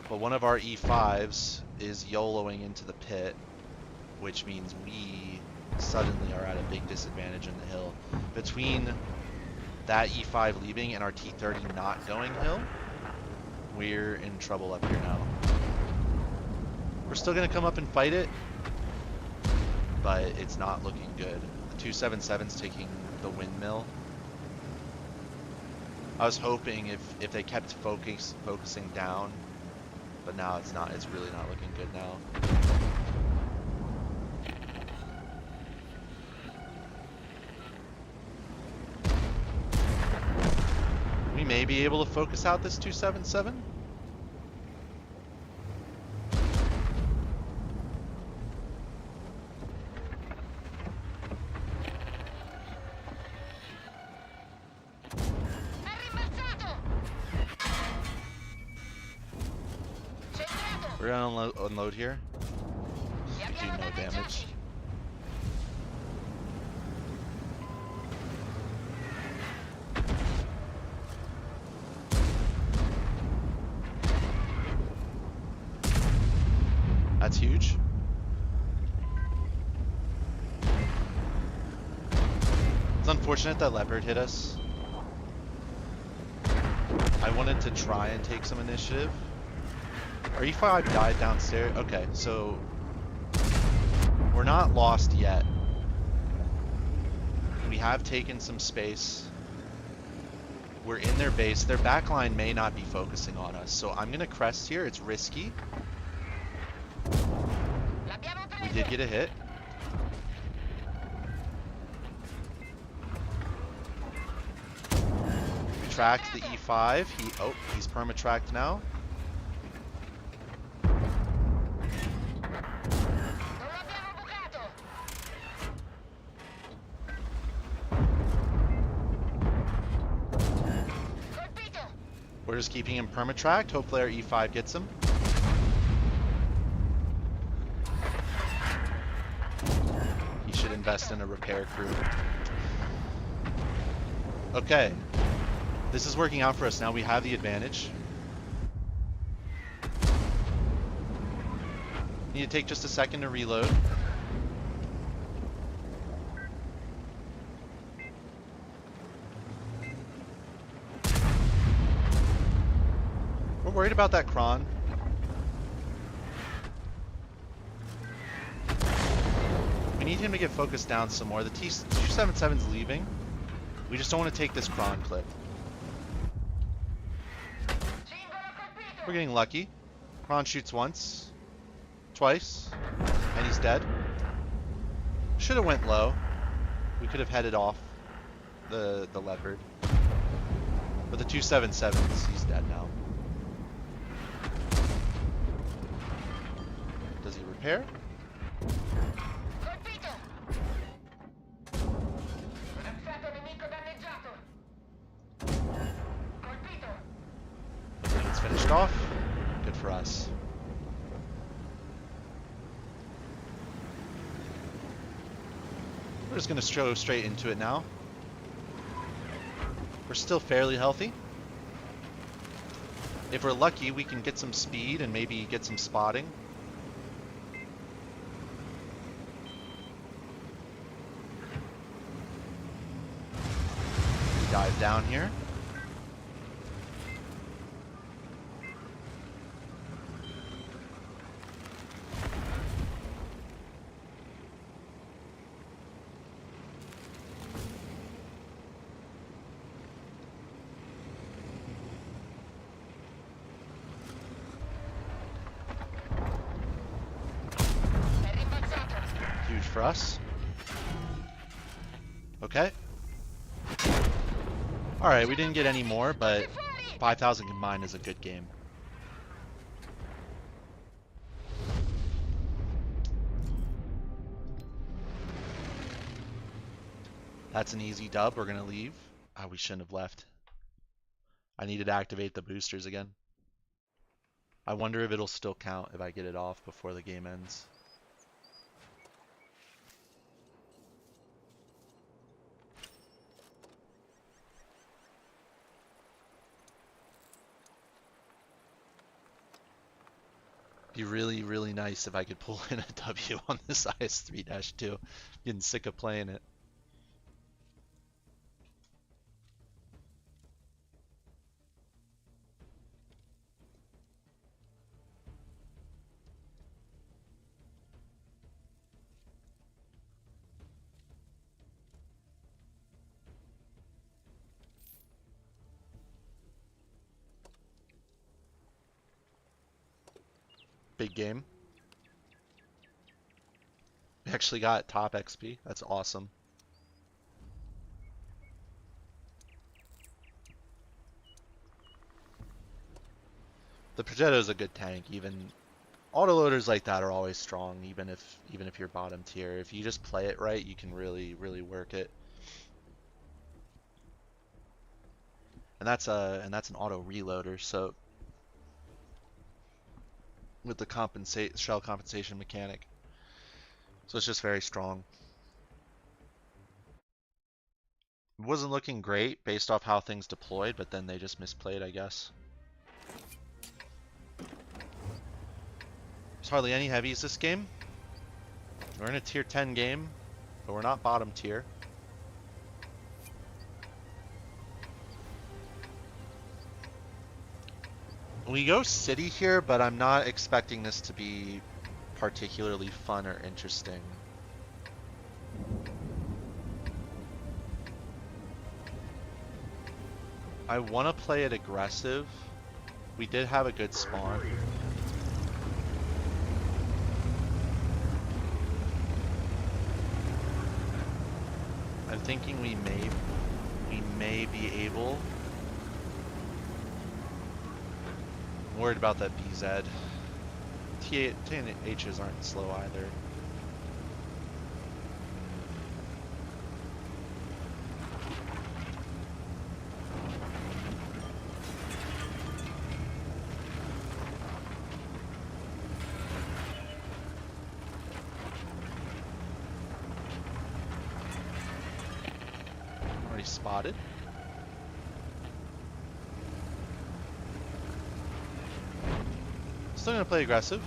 A: But one of our E5s is YOLOing into the pit, which means we suddenly are at a big disadvantage in the hill. Between that E5 leaving and our T30 not going hill, we're in trouble up here now. We're still going to come up and fight it, but it's not looking good. The 277's taking the windmill. I was hoping if they kept focusing down, but now it's not. It's really not looking good now. We may be able to focus out this 277. We're gonna unload here. Do no damage. That's huge. It's unfortunate that Leopard hit us. I wanted to try and take some initiative. Our E5 died downstairs. Okay, so we're not lost yet. We have taken some space. We're in their base. Their backline may not be focusing on us, so I'm gonna crest here. It's risky. We did get a hit. We tracked the E5. He's perma-tracked now. We're just keeping him perma-tracked. Hopefully our E5 gets him. He should invest in a repair crew. Okay. This is working out for us now. We have the advantage. Need to take just a second to reload. We're worried about that Kron. We need him to get focused down some more. The T277's leaving. We just don't want to take this Kron clip. We're getting lucky. Kron shoots once, twice, and he's dead. Should have went low. We could have headed off the Leopard. But the 277's, he's dead now. Does he repair? We're just gonna go straight into it now. We're still fairly healthy. If we're lucky, we can get some speed and maybe get some spotting. Dive down here. Huge for us. Okay. Alright, we didn't get any more, but 5,000 combined is a good game. That's an easy dub. We're gonna leave. Ah, we shouldn't have left. I needed to activate the boosters again. I wonder if it'll still count if I get it off before the game ends. Be really, really nice if I could pull in a W on this IS-3-2. Getting sick of playing it. Big game. We actually got top XP. That's awesome. The Progetto is a good tank. Even autoloaders like that are always strong, even if you're bottom tier. If you just play it right, you can really, really work it. And that's an auto reloader, so with the shell compensation mechanic. So it's just very strong. It wasn't looking great based off how things deployed, but then they just misplayed, I guess. There's hardly any heavies this game. We're in a tier 10 game, but we're not bottom tier. We go city here, but I'm not expecting this to be particularly fun or interesting. I want to play it aggressive. We did have a good spawn. I'm thinking we may be able. I'm worried about that BZ. TNHs aren't slow either. Already spotted. Still gonna play aggressive.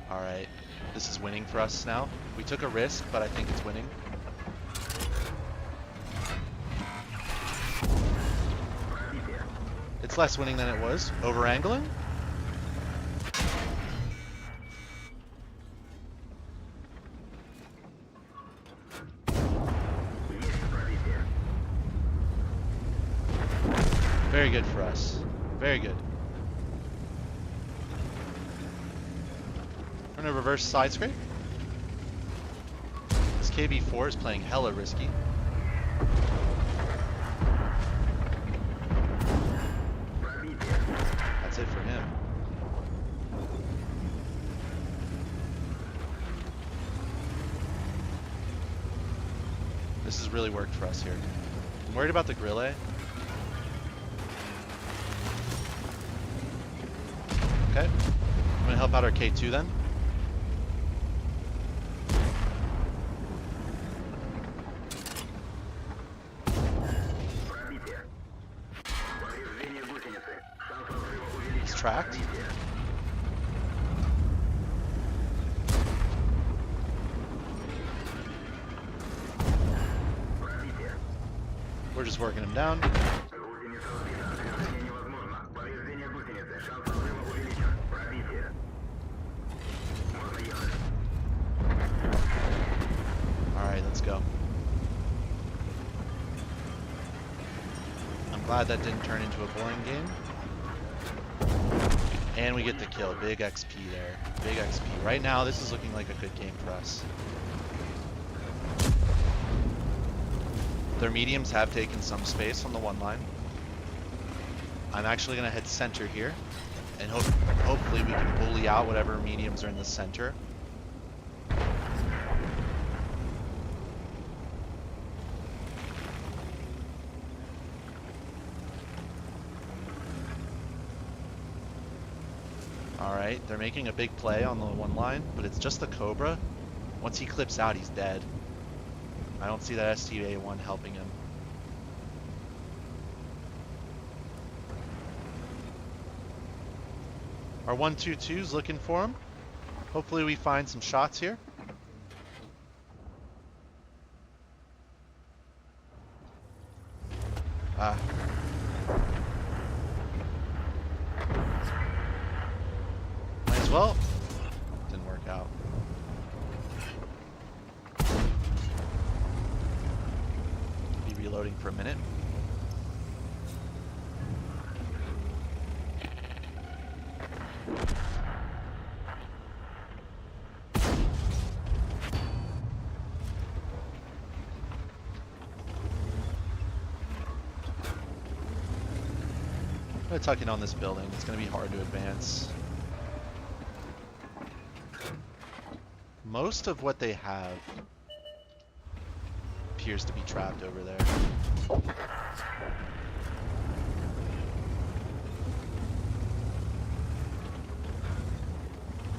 A: Alright, this is winning for us now. We took a risk, but I think it's winning. It's less winning than it was. Over angling? Very good for us. Very good. We're gonna reverse side scrape. This KB4 is playing hella risky. That's it for him. This has really worked for us here. I'm worried about the grille. Okay. I'm gonna help out our K2 then.
B: Пробитие. Повреждение гусеницы. Шанс разрыва увеличен.
A: He's tracked.
B: Пробитие. Пробитие.
A: We're just working him down.
B: Гусеница сбита. Движение невозможно. Повреждение гусеницы. Шанс разрыва увеличен. Пробитие. Можно ехать.
A: Alright, let's go. I'm glad that didn't turn into a boring game. And we get the kill. Big XP there. Big XP. Right now, this is looking like a good game for us. Their mediums have taken some space on the one line. I'm actually going to head center here. And hopefully we can bully out whatever mediums are in the center. Alright, they're making a big play on the one line, but it's just the Cobra. Once he clips out, he's dead. I don't see that STA-1 helping him. Our 1-2-2's looking for him. Hopefully we find some shots here. Ah. Might as well. Didn't work out. Be reloading for a minute. I'm gonna tuck in on this building. It's gonna be hard to advance. Most of what they have appears to be trapped over there.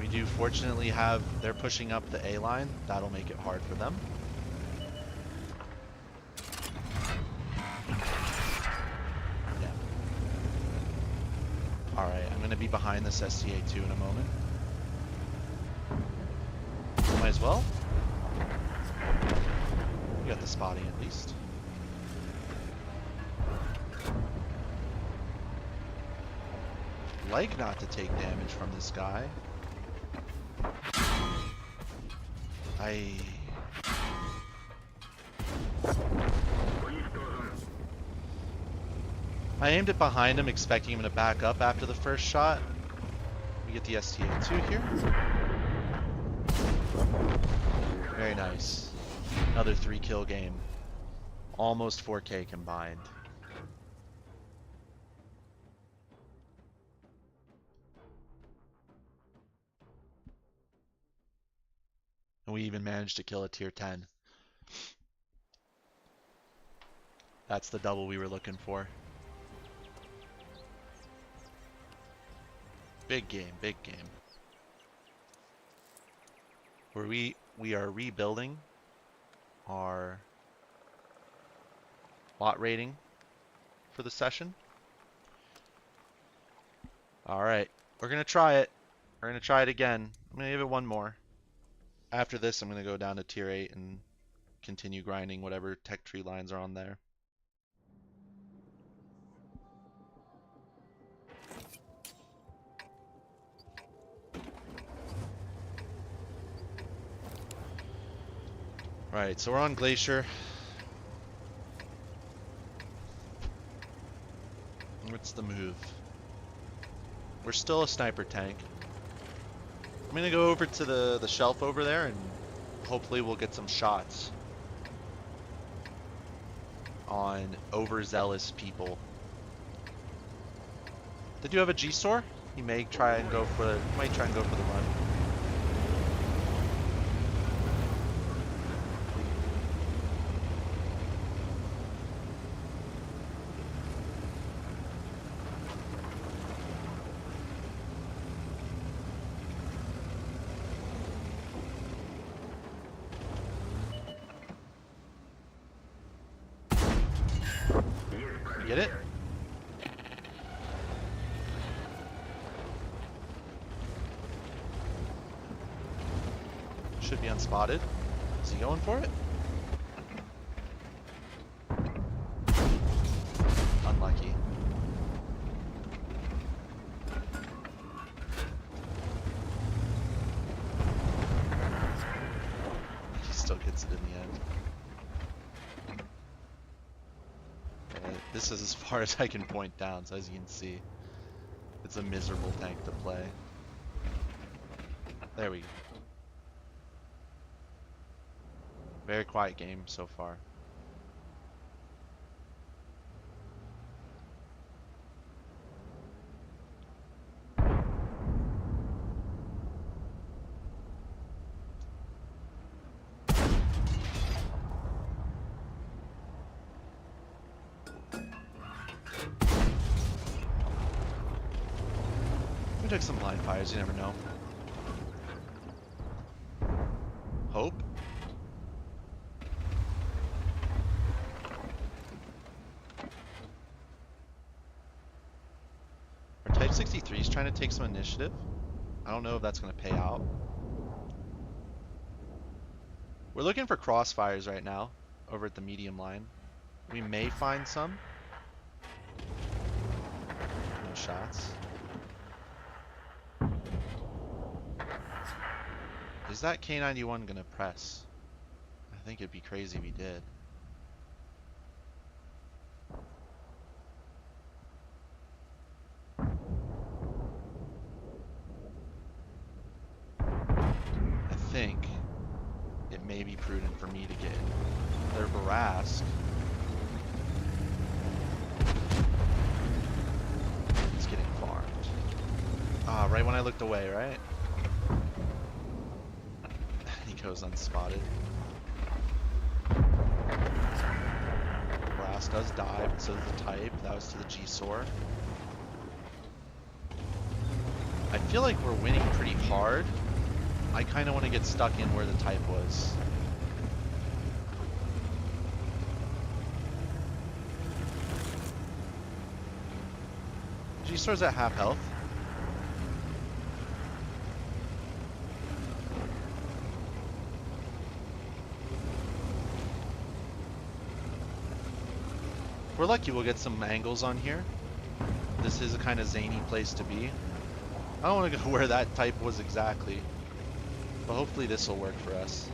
A: We do fortunately have, they're pushing up the A line. That'll make it hard for them. Yeah. Alright, I'm gonna be behind this STA-2 in a moment. Might as well. We got the spotting at least. Like not to take damage from this guy. I aimed it behind him, expecting him to back up after the first shot. We get the STA-2 here. Very nice. Another 3-kill game. Almost 4K combined. And we even managed to kill a tier 10. That's the double we were looking for. Big game, big game. Where we are rebuilding our WoT rating for the session. Alright, we're gonna try it. We're gonna try it again. I'm gonna give it one more. After this, I'm gonna go down to tier 8 and continue grinding whatever tech tree lines are on there. Right, so we're on Glacier. What's the move? We're still a sniper tank. I'm gonna go over to the shelf over there and hopefully we'll get some shots on overzealous people. They do have a G-Store. He may try and go for the run. You get it? Should be unspotted. Is he going for it? Unlucky. He still gets it in the end. This is as far as I can point down, so as you can see, it's a miserable tank to play. There we go. Very quiet game so far. We took some blind fires, you never know. Hope? Our Type 63 is trying to take some initiative. I don't know if that's going to pay out. We're looking for crossfires right now over at the medium line. We may find some. No shots. Is that K91 gonna press? I think it'd be crazy if he did. I think it may be prudent for me to get their Barask. It's getting farmed. Ah, right when I looked away, right? He goes unspotted. Barask does die, but so does the Type. That was to the G-Sor. I feel like we're winning pretty hard. I kind of want to get stuck in where the Type was. G-Sor's at half health. If we're lucky, we'll get some angles on here. This is a kind of zany place to be. I don't want to go where that Type was exactly. But hopefully this will work for us.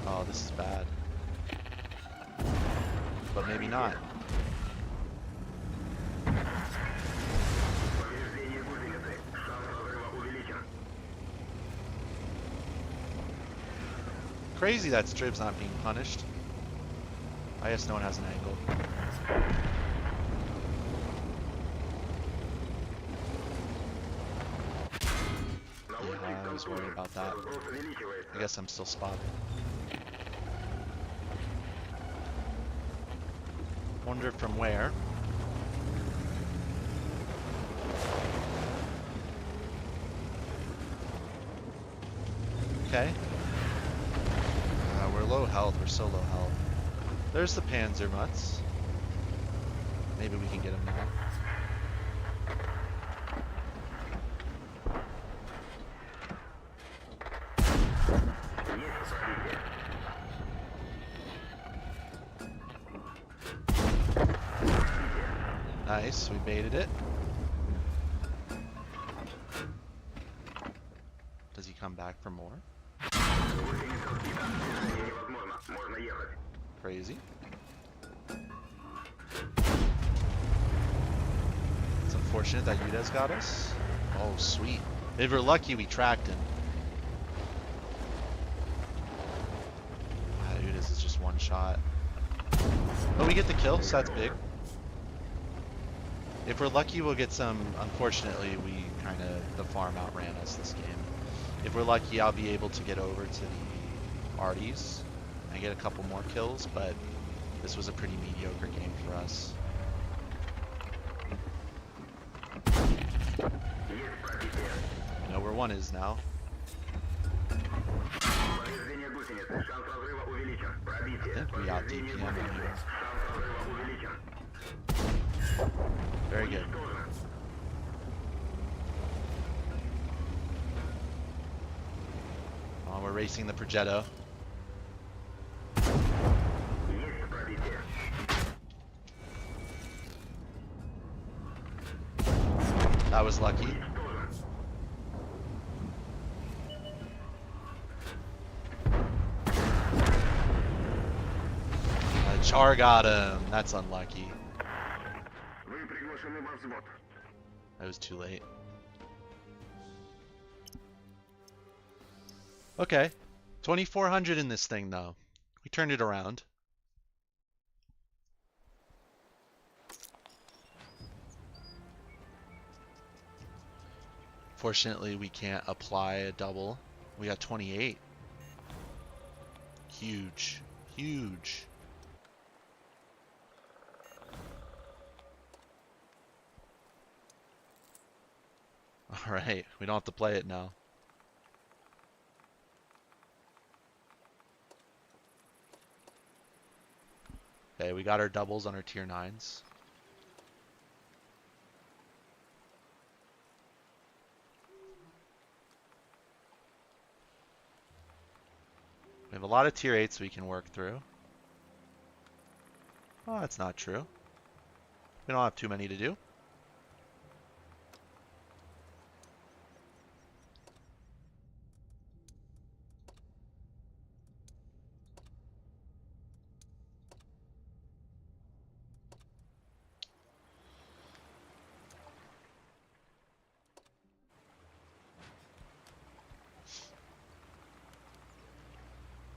A: Oh, this is bad. But maybe not.
B: Повреждение гусеницы. Шанс разрыва увеличен.
A: Crazy that Strib's not being punished. I guess no one has an angle. Yeah, I was worried about that.
B: Спрос увеличивается.
A: I guess I'm still spotted. Wonder from where. Okay. We're low health. We're so low health. There's the Panzer Mutts. Maybe we can get him now.
B: Есть пробитие.
A: Nice, we baited it. Does he come back for more?
B: Гусеница сбита. Движение невозможно. Можно ехать.
A: Crazy. It's unfortunate that Yuda's got us. Oh, sweet. If we're lucky, we tracked him. Yuda's is just one shot. But we get the kill, so that's big. If we're lucky, we'll get some. Unfortunately, we the farm outran us this game. If we're lucky, I'll be able to get over to the Arties and get a couple more kills, but this was a pretty mediocre game for us.
B: Есть пробитие.
A: I know where one is now.
B: Повреждение гусеницы. гусеницы. Шанс разрыва увеличен.
A: I
B: Пробитие.
A: think we out
B: Повреждение
A: DPM
B: гусеницы.
A: here.
B: Шанс разрыва увеличен.
A: Very good.
B: Уничтожено.
A: Oh, we're racing the Progetto.
B: Есть пробитие.
A: That was lucky.
B: Уничтожен.
A: Char got him. That's unlucky.
B: Вы приглашены во взвод.
A: That was too late. Okay. 2,400 in this thing, though. We turned it around. Fortunately, we can't apply a double. We got 28. Huge. Huge. Alright, we don't have to play it now. Okay, we got our doubles on our tier 9s. We have a lot of tier 8s we can work through. Oh, that's not true. We don't have too many to do.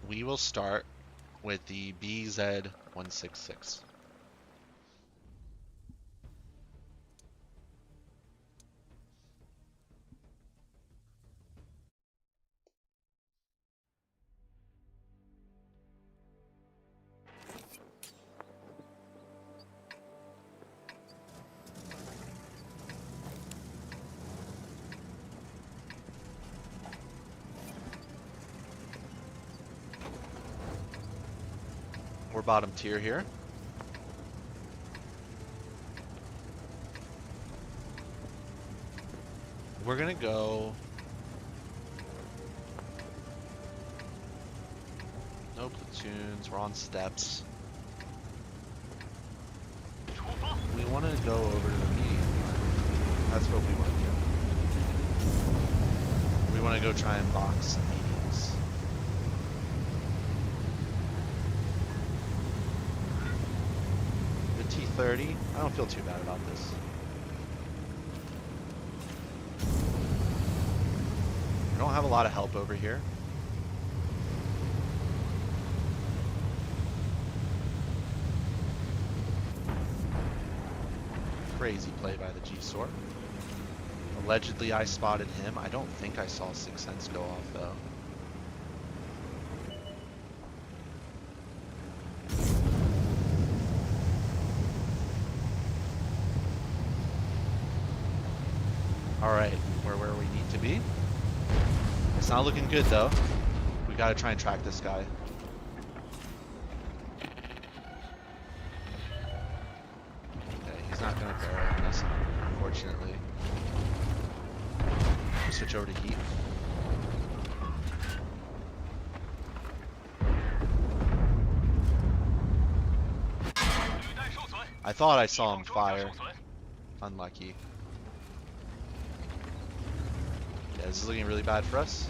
A: We will start with the BZ166. We're bottom tier here. We're gonna go. No platoons, we're on steps. We want to go over to the medium line. That's what we want to do. We want to go try and box some mediums. The T-30, I don't feel too bad about this. We don't have a lot of help over here. Crazy play by the G-Sort. Allegedly I spotted him. I don't think I saw Sixth Sense go off though. Alright, we're where we need to be. It's not looking good though. We gotta try and track this guy. Okay, he's not gonna barrel on us, unfortunately. We'll switch over to heat. I thought I saw him fire. Unlucky. Yeah, this is looking really bad for us.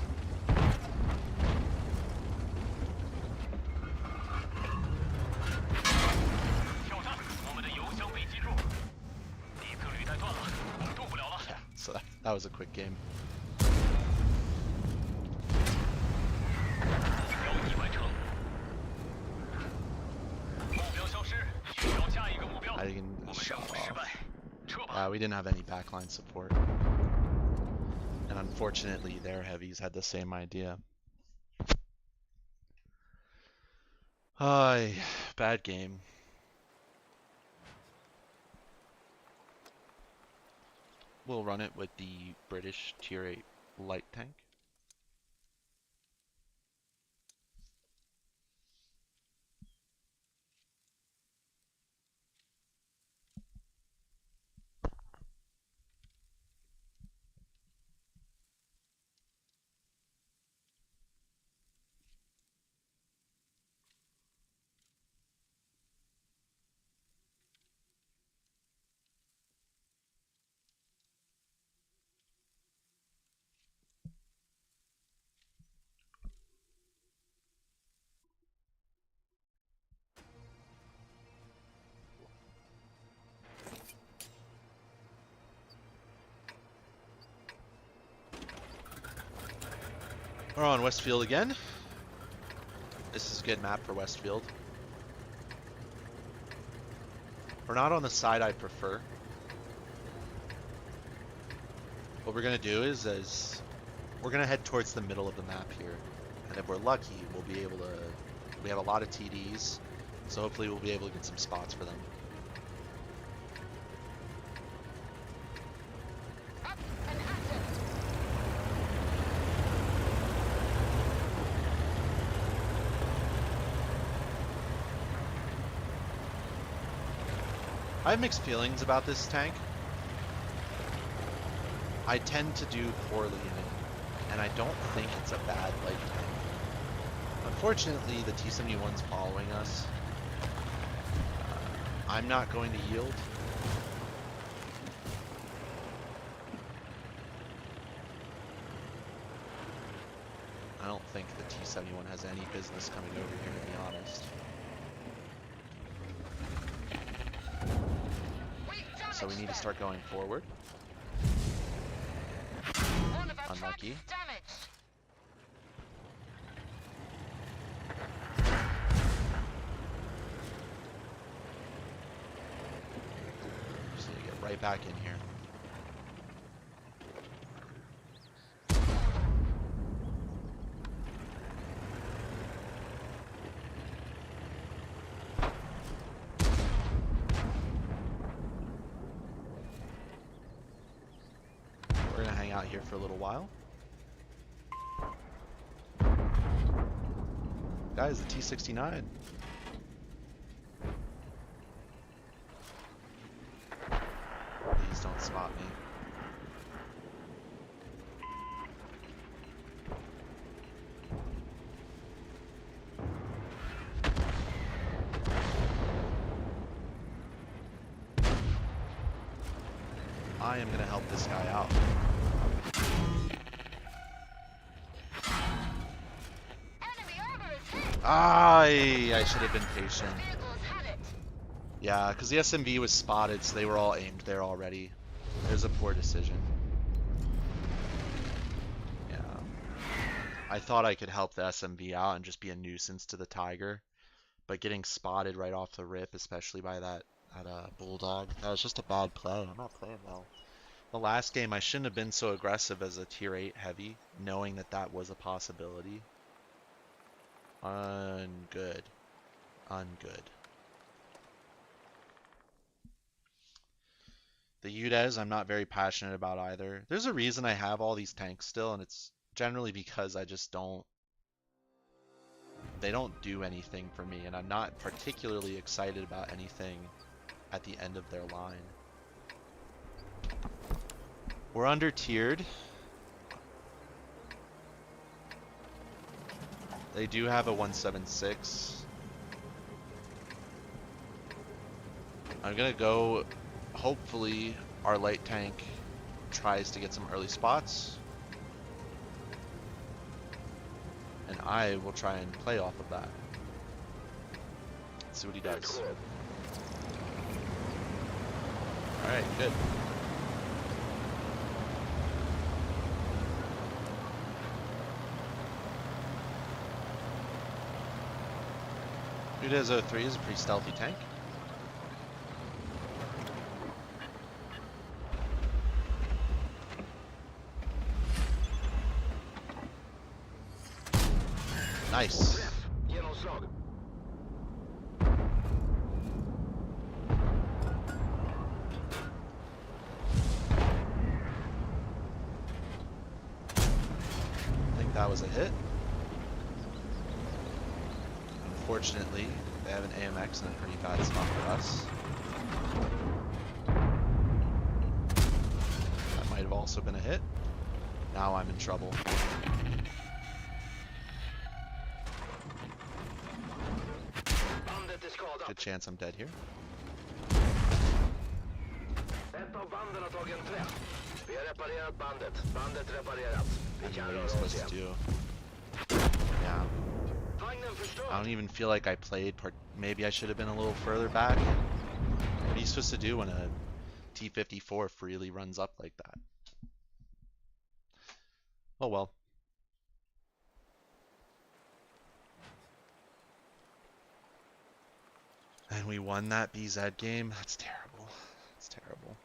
A: Yeah, so that was a quick game. I can shut off. We didn't have any backline support. And unfortunately, their heavies had the same idea. Bad game. We'll run it with the British Tier 8 light tank. We're on Westfield again. This is a good map for Westfield. We're not on the side I prefer. What we're gonna do is we're gonna head towards the middle of the map here, and if we're lucky, we'll be able to. We have a lot of TDs, so hopefully we'll be able to get some spots for them. I have mixed feelings about this tank. I tend to do poorly in it, and I don't think it's a bad light tank. Unfortunately, the T-71's following us. I'm not going to yield. I don't think the T-71 has any business coming over here, to be honest. So we need to start going forward. Unlucky. Just need to get right back in here. We're gonna hang out here for a little while. Guys, the T-69. Please don't spot me. I am gonna help this guy out. I should have been patient. Yeah, because the SMV was spotted, so they were all aimed there already. It was a poor decision. Yeah. I thought I could help the SMV out and just be a nuisance to the Tiger, but getting spotted right off the rip, especially by that Bulldog, that was just a bad play. I'm not playing well. The last game, I shouldn't have been so aggressive as a tier 8 heavy, knowing that that was a possibility. Ungood. Ungood. The UDES, I'm not very passionate about either. There's a reason I have all these tanks still, and it's generally because I just don't... They don't do anything for me, and I'm not particularly excited about anything at the end of their line. We're under-tiered. They do have a 176. I'm gonna go, hopefully our light tank tries to get some early spots. And I will try and play off of that. Let's see what he does. Alright, good. Udez 03 is a pretty stealthy tank. Nice. I think that was a hit. Unfortunately, they have an AMX in a pretty bad spot for us. That might have also been a hit. Now I'm in trouble. Good chance I'm dead here. What are you supposed to do? Yeah. I don't even feel like I played. Maybe I should have been a little further back. What are you supposed to do when a T-54 freely runs up like that? Oh well. And we won that BZ game. That's terrible. That's terrible.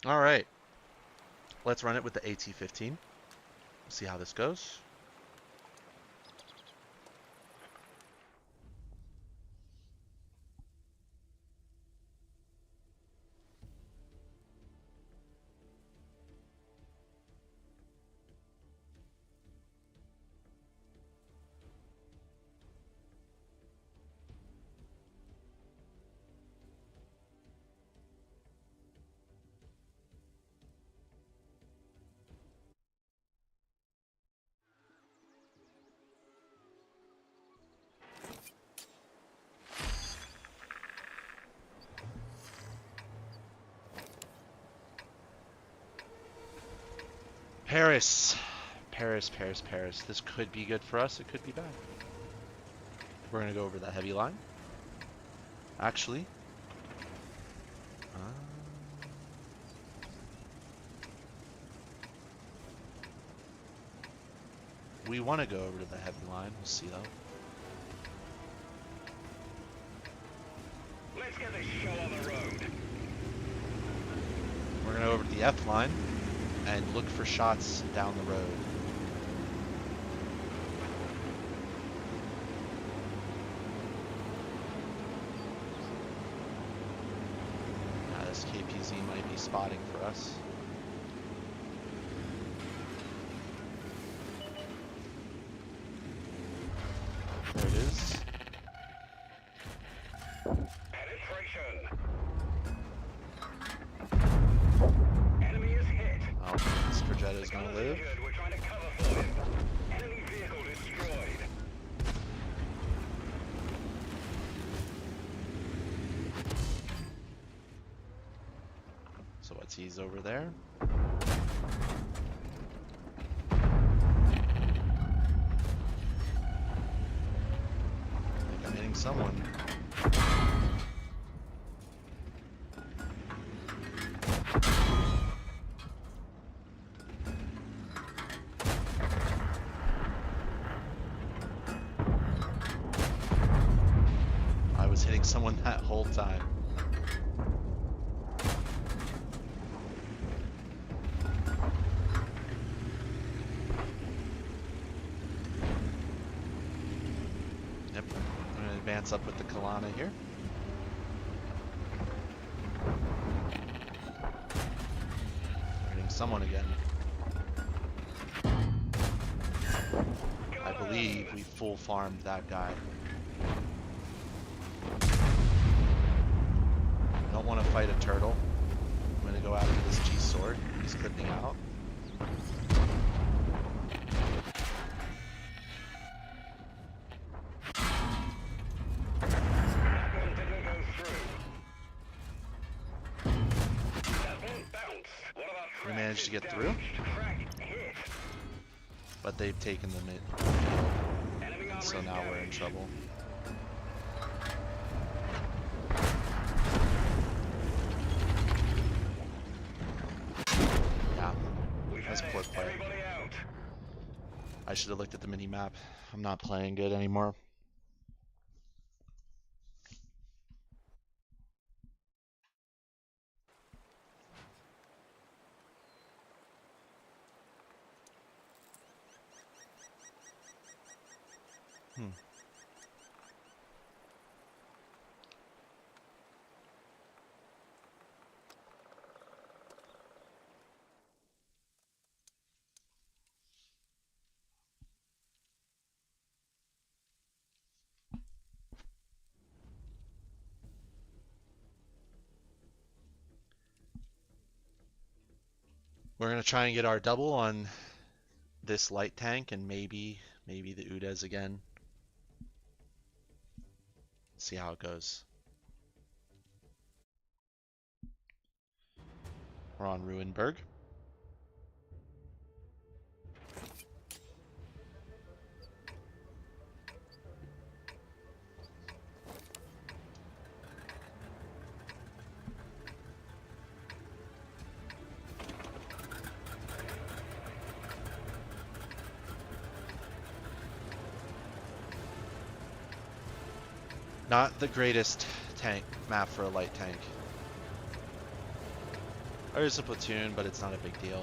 A: All right. Let's run it with the AT-15. See how this goes. Paris. Paris, Paris, Paris. This could be good for us. It could be bad. We're going to go over that heavy line. Actually, we want to go over to the heavy line. We'll see though.
B: Let's get this show on the road.
A: We're going to go over to the F line and look for shots down the road. This KPZ might be spotting for us. There it is.
B: Penetration. Enemy is hit.
A: Oh, this Projetta is going to live.
B: We're trying to cover for him. Enemy vehicle destroyed.
A: So what's he's over there? I think I'm hitting someone. I was hitting someone that whole time. Yep, I'm gonna advance up with the Kalana here. Hitting someone again. I believe we full farmed that guy. Don't want to fight a turtle. I'm gonna go after this G sword. He's clipping out. We managed to get through, but they've taken the mid, and so now we're in trouble. Yeah, that's poor play. I should have looked at the mini map. I'm not playing good anymore. We're gonna try and get our double on this light tank and maybe the Udes again. See how it goes. We're on Ruinberg. Not the greatest tank map for a light tank. There's a platoon, but it's not a big deal.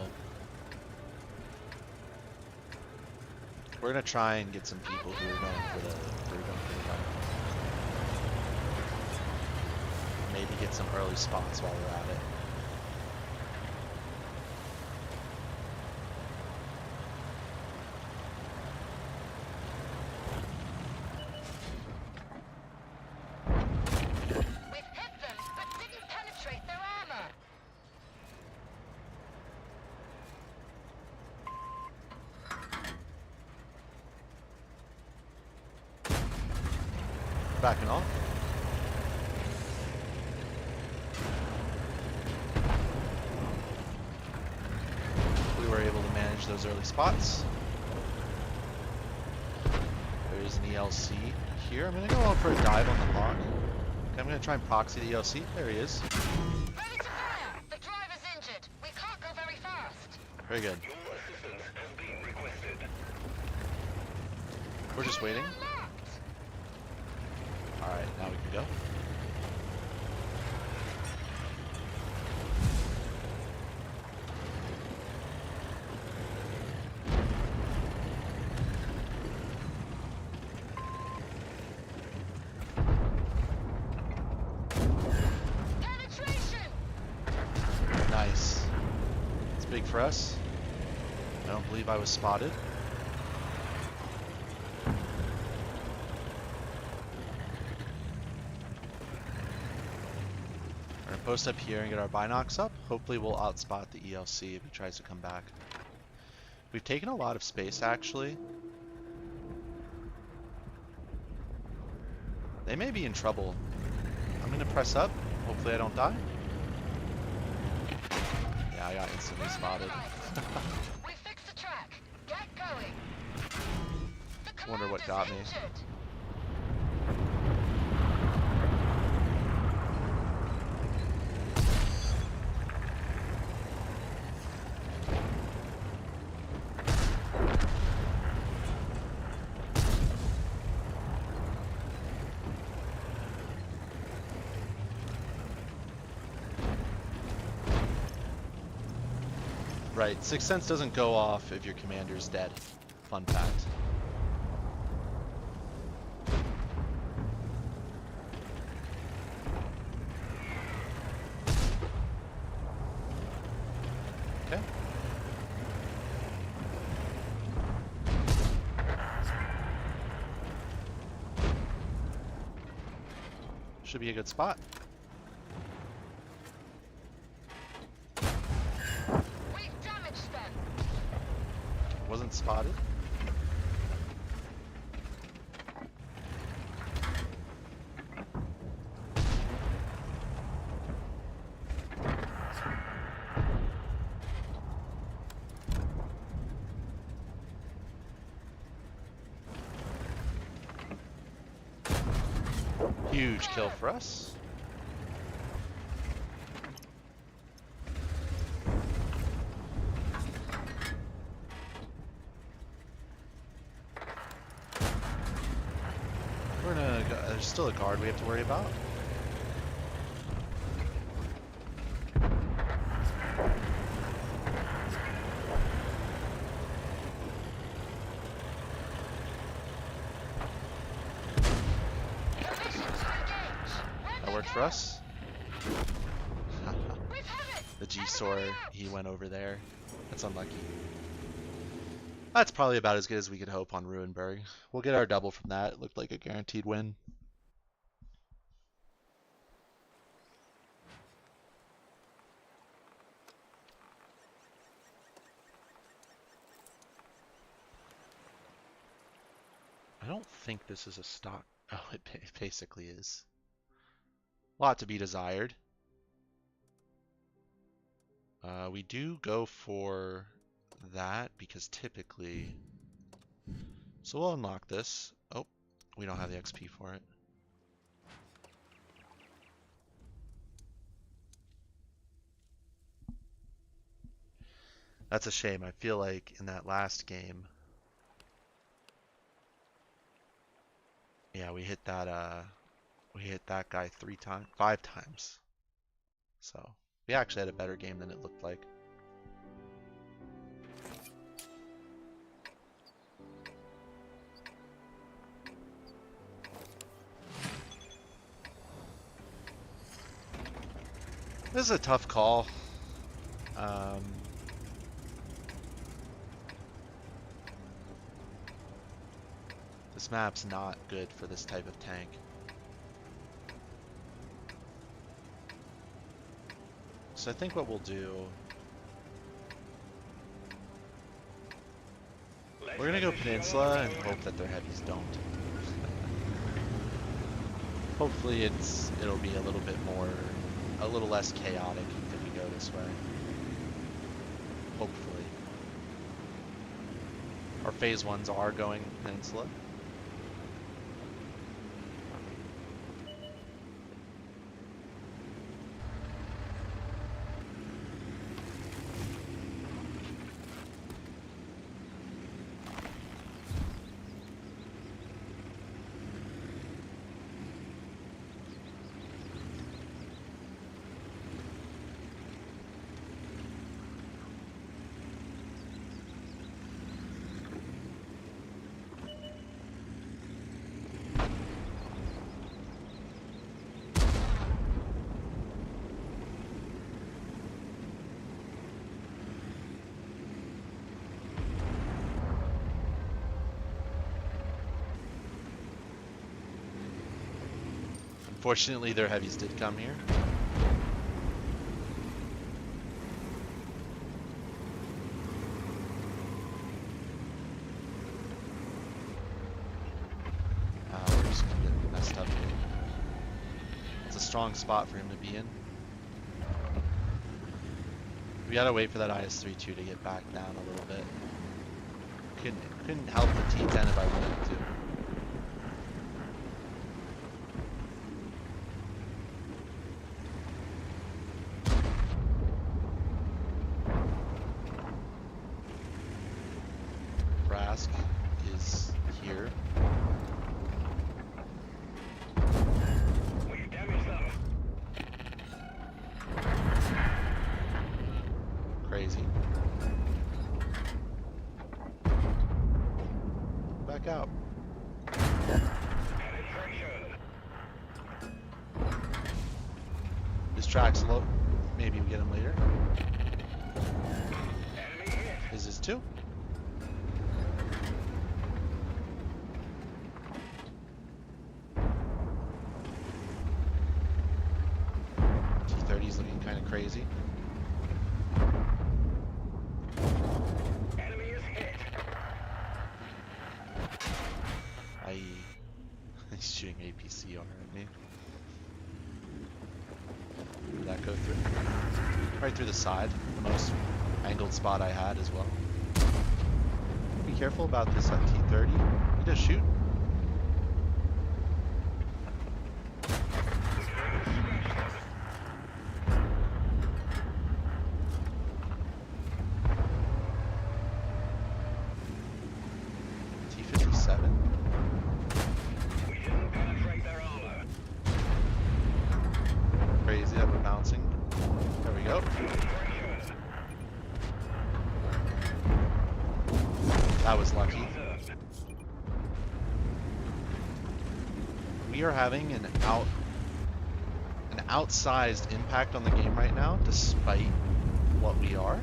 A: We're gonna try and get some people who are going for the gun. Maybe get some early spots while we're at it. Backing off. We were able to manage those early spots. There's an ELC here. I'm going to go out for a dive on the hawk. Okay, I'm going to try and proxy the ELC. There he is.
D: Ready to fire! The driver's injured. We can't go very fast.
A: Very good.
B: Your assistance has been requested.
A: We're just waiting. Alright, now we can go.
D: Penetration!
A: Nice. It's big for us. I don't believe I was spotted. Post up here and get our binocs up. Hopefully we'll outspot the ELC if he tries to come back. We've taken a lot of space actually. They may be in trouble. I'm gonna press up. Hopefully I don't die. Yeah, I got instantly spotted.
D: We fixed the track. Get going. The
A: Wonder what got me.
D: injured.
A: Right, Sixth Sense doesn't go off if your commander's dead. Fun fact. Okay. Should be a good spot.
D: We've damaged them.
A: Wasn't spotted. Huge kill for us. We're gonna go, there's still a guard we have to worry about. for us.
D: We've had it!
A: The
D: Everybody
A: G-Sor,
D: out!
A: he went over there. That's unlucky. That's probably about as good as we could hope on Ruinberg. We'll get our double from that. It looked like a guaranteed win. I don't think this is a stock. Oh, it basically is. A lot to be desired. We do go for that because typically... So we'll unlock this. Oh, we don't have the XP for it. That's a shame. I feel like in that last game... Yeah, we hit that guy 5 times. So we actually had a better game than it looked like. This is a tough call. This map's not good for this type of tank. So I think what we'll do... We're gonna go Peninsula and hope that their heavies don't. Hopefully it'll be a little less chaotic if we go this way. Hopefully. Our phase 1s are going Peninsula. Unfortunately, their heavies did come here. We're just gonna get messed up here. It's a strong spot for him to be in. We gotta wait for that IS-32 to get back down a little bit. Couldn't help the T-10 if I wanted to. Is here.
B: We've damaged them.
A: Crazy. Back out.
B: Penetration.
A: His track's low. Maybe we get him later.
B: Enemy hit.
A: Is his too? T-30's looking kind of crazy.
B: Enemy is hit.
A: He's shooting APCR at me. Did that go through? Right through the side. The most angled spot I had as well. Be careful about this on T-30. He does shoot. T-57.
B: We didn't penetrate their armor.
A: Crazy that we're bouncing. There we go.
B: Penetration.
A: That was lucky. We are having an outsized impact on the game right now, despite what we are.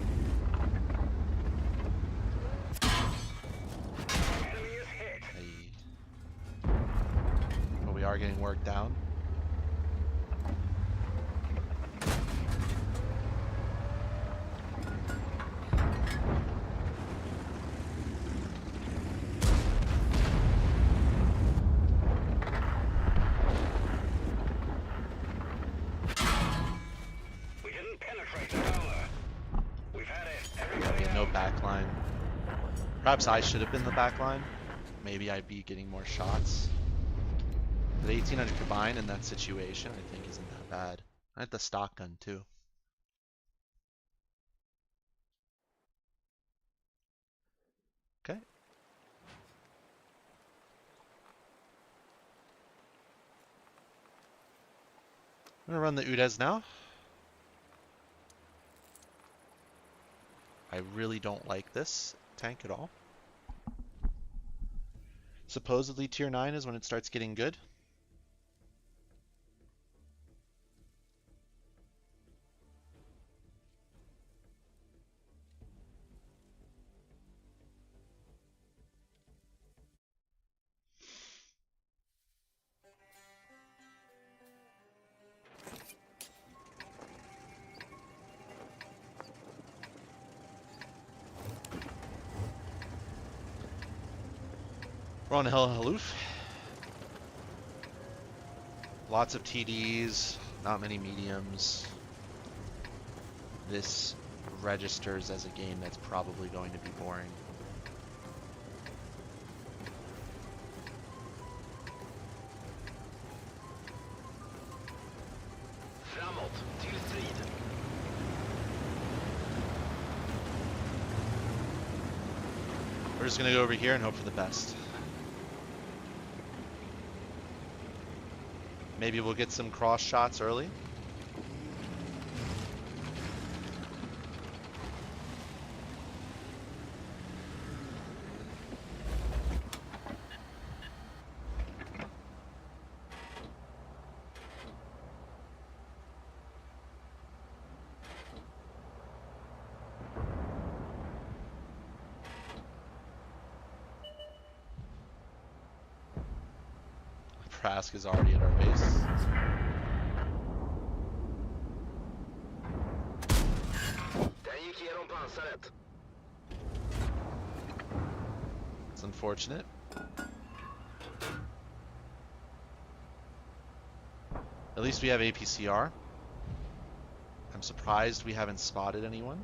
A: Hey. But we are getting work down.
B: We didn't penetrate the tower. We've had it.
A: Yeah, we
B: Everybody
A: have no
B: out.
A: backline. Perhaps I should have been the backline. Maybe I'd be getting more shots. But 1800 combined in that situation, I think, isn't that bad. I had the stock gun too. Okay. I'm gonna run the UDES now. I really don't like this tank at all. Supposedly tier 9 is when it starts getting good. We're on Hell Haloof. Lots of TDs, not many mediums. This registers as a game that's probably going to be boring.
C: Framåt, till strid.
A: We're just gonna go over here and hope for the best. Maybe we'll get some cross shots early. Prask is already at our base.
B: Den gick igenom pansaret.
A: It's unfortunate. At least we have APCR. I'm surprised we haven't spotted anyone.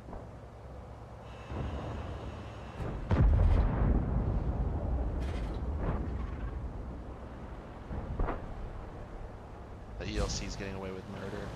A: The ELC is getting away with murder.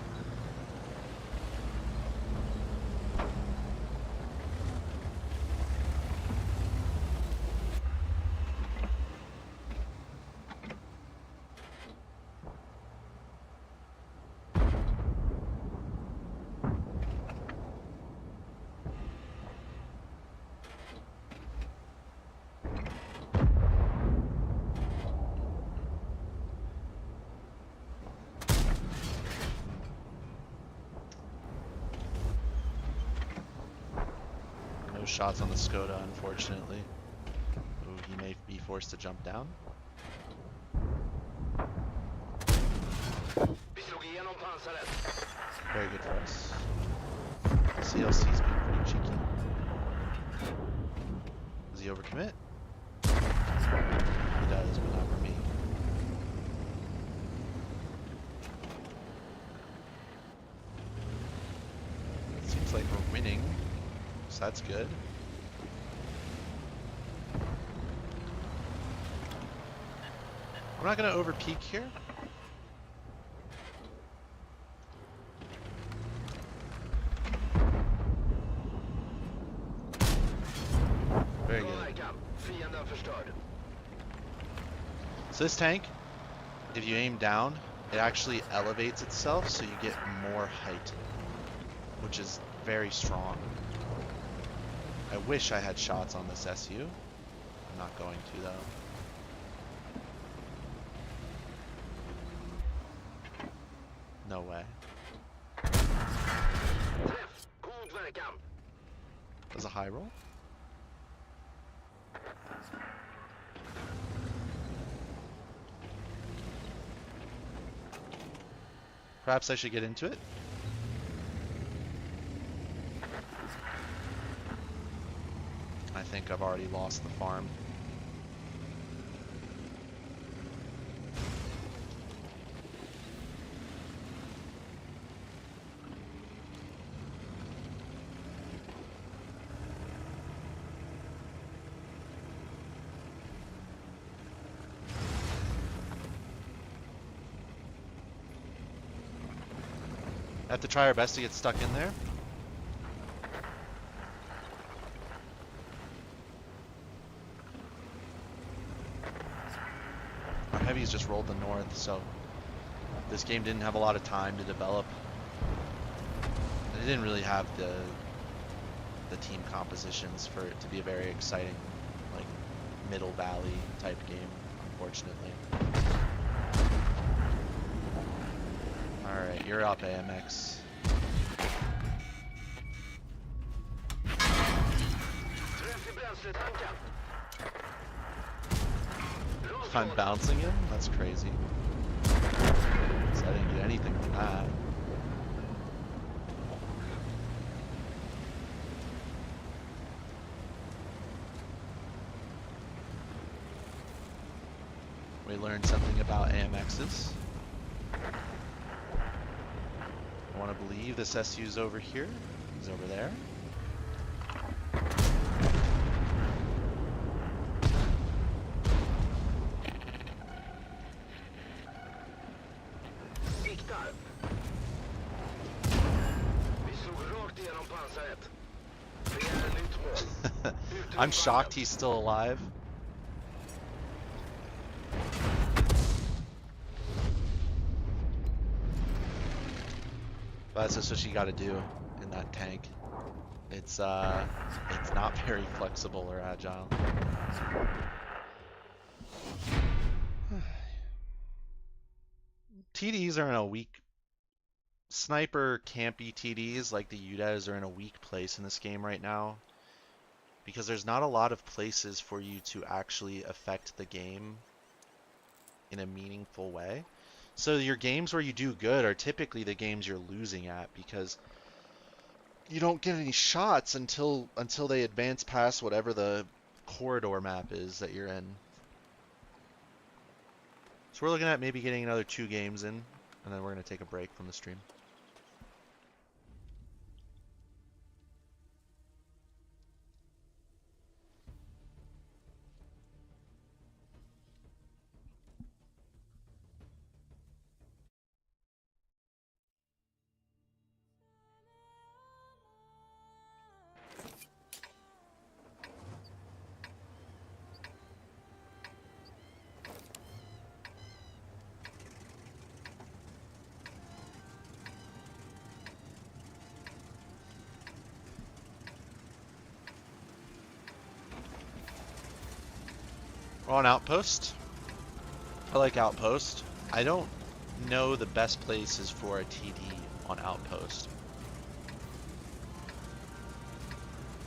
A: No shots on the Skoda, unfortunately. Ooh, he may be forced to jump down.
B: Vi slog igenom pansaret.
A: Very good for us. CLC's being pretty cheeky. Does he overcommit? He does, but not for me. Seems like we're winning, so that's good. I'm not gonna over peak here. Very
B: Bra
A: good.
B: verkan. Fienden förstörd.
A: So this tank, if you aim down, it actually elevates itself so you get more height, which is very strong. I wish I had shots on this SU. I'm not going to though. No way.
B: Träff! God verkan!
A: That was a high roll? Perhaps I should get into it. I think I've already lost the farm. I have to try our best to get stuck in there. Our heavies just rolled the north, so this game didn't have a lot of time to develop. They didn't really have the team compositions for it to be a very exciting, like, middle valley type game, unfortunately. Alright, you're up, AMX.
B: Träff i bränsletanken!
A: I'm bouncing him? That's crazy. So I didn't get anything from that. We learned something about AMXs. I want to believe this SU's over here. He's over there.
B: Siktar! Vi slog rakt igenom pansaret. Begär nytt mål.
A: I'm shocked he's still alive. But that's just what you gotta do in that tank. It's not very flexible or agile. TDs are in a weak sniper campy TDs like the UDEs are in a weak place in this game right now because there's not a lot of places for you to actually affect the game in a meaningful way. So your games where you do good are typically the games you're losing at because you don't get any shots until they advance past whatever the corridor map is that you're in. So we're looking at maybe getting another 2 games in, and then we're going to take a break from the stream. We're on Outpost. I like Outpost. I don't know the best places for a TD on Outpost.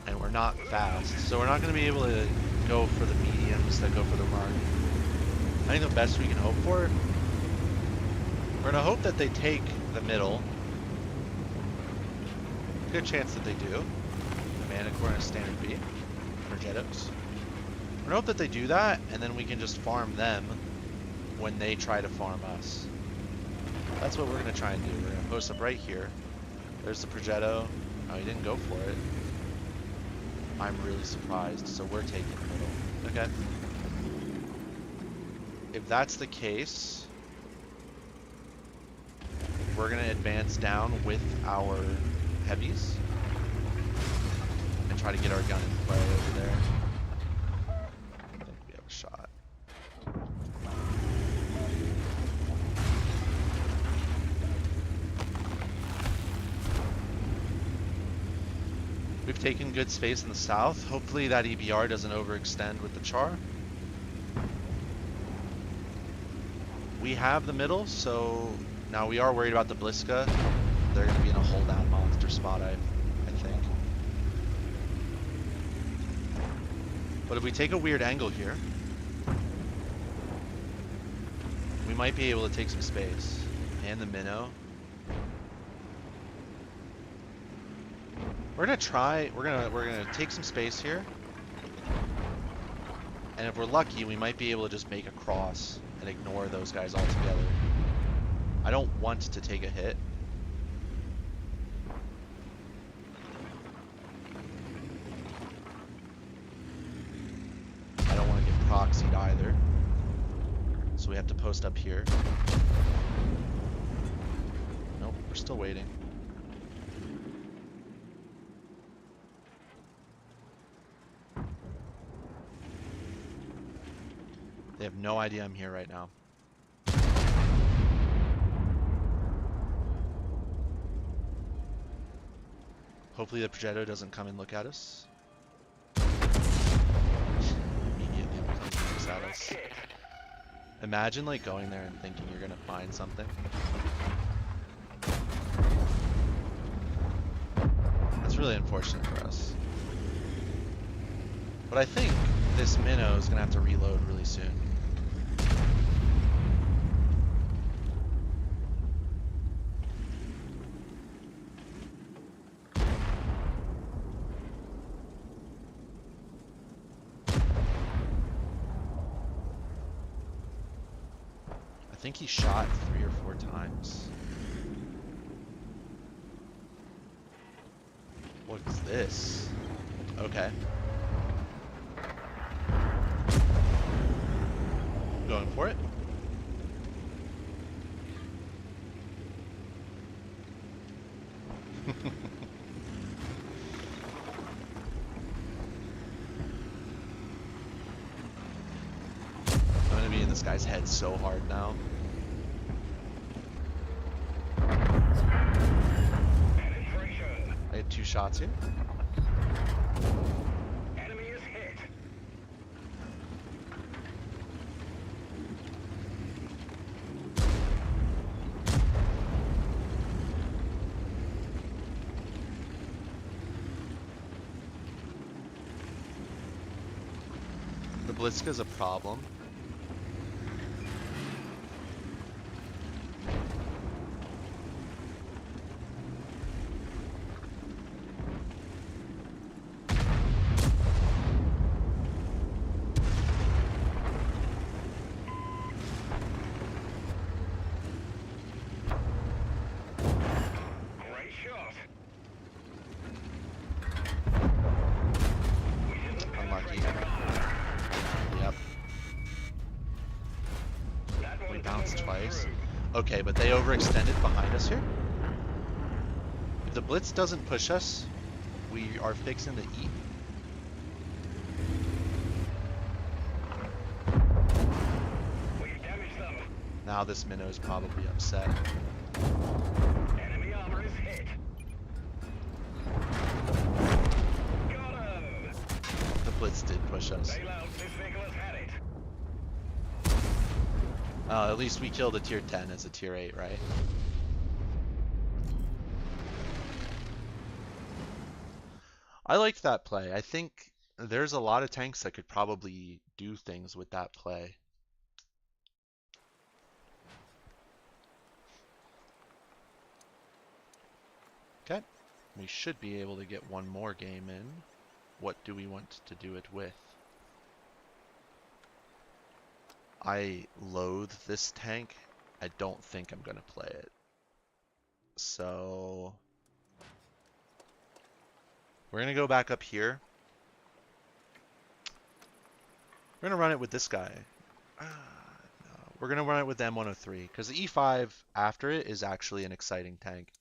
A: And we're not fast, so we're not going to be able to go for the mediums that go for the mark. I think the best we can hope for, we're going to hope that they take the middle. Good chance that they do. The Manticore and a standard B. Progettos. We're gonna hope that they do that, and then we can just farm them when they try to farm us. That's what we're gonna try and do. We're gonna post up right here. There's the Progetto. Oh, he didn't go for it. I'm really surprised, so we're taking the middle. Okay. If that's the case, we're gonna advance down with our heavies and try to get our gun in play over there. I think we have a shot. We've taken good space in the south. Hopefully that EBR doesn't overextend with the char. We have the middle, so Now we are worried about the Bliska. They're going to be in a hold down monster spot, I think. But if we take a weird angle here, we might be able to take some space. And the minnow. We're gonna try. We're gonna take some space here. And if we're lucky, we might be able to just make a cross and ignore those guys altogether. I don't want to take a hit. I don't want to get proxied either. So we have to post up here. Nope, we're still waiting. They have no idea I'm here right now. Hopefully the Progetto doesn't come and look at us. Immediately comes and looks at us. Imagine like going there and thinking you're gonna find something. That's really unfortunate for us. But I think this minnow is gonna have to reload really soon. I think he shot 3 or 4 times. What's this? Okay. Going for it. I'm gonna be in this guy's head so hard now. I had 2 shots here.
B: Enemy is hit.
A: The Blitzka's a problem.
B: Great shot.
A: Unlucky. Yep. We bounced twice. Okay, but they overextended behind us here. If the blitz doesn't push us, we are fixing to eat.
B: We've damaged them.
A: Now this minnow is probably upset.
B: Enemy armor is hit. Got him.
A: The blitz did push us.
B: Bail out. This vehicle has had it.
A: At least we killed a tier 10 as a tier 8, right? I liked that play. I think there's a lot of tanks that could probably do things with that play. Okay, we should be able to get one more game in. What do we want to do it with? I loathe this tank. I don't think I'm gonna play it. So we're gonna go back up here. We're gonna run it with this guy. No. We're gonna run it with the M103 because the E5 after it is actually an exciting tank.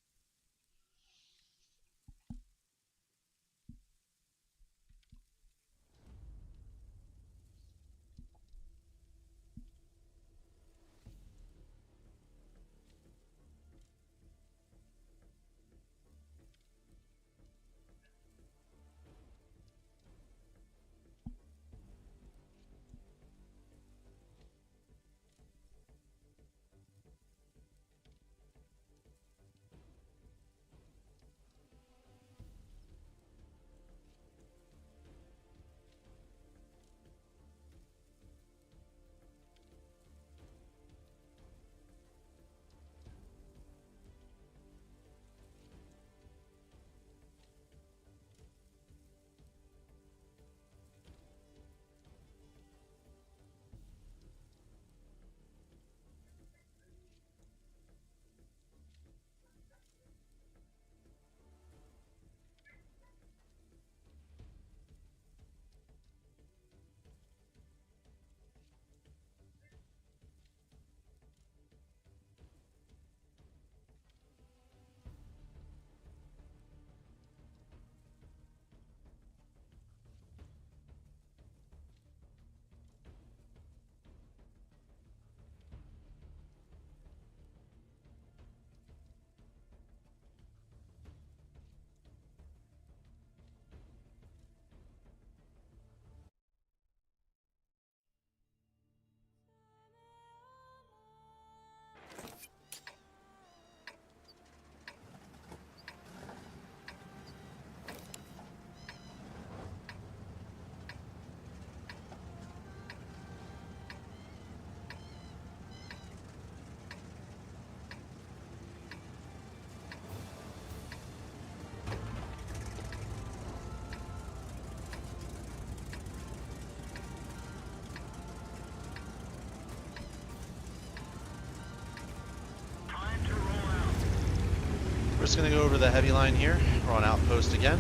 A: just gonna go over the heavy line here. We're on outpost again.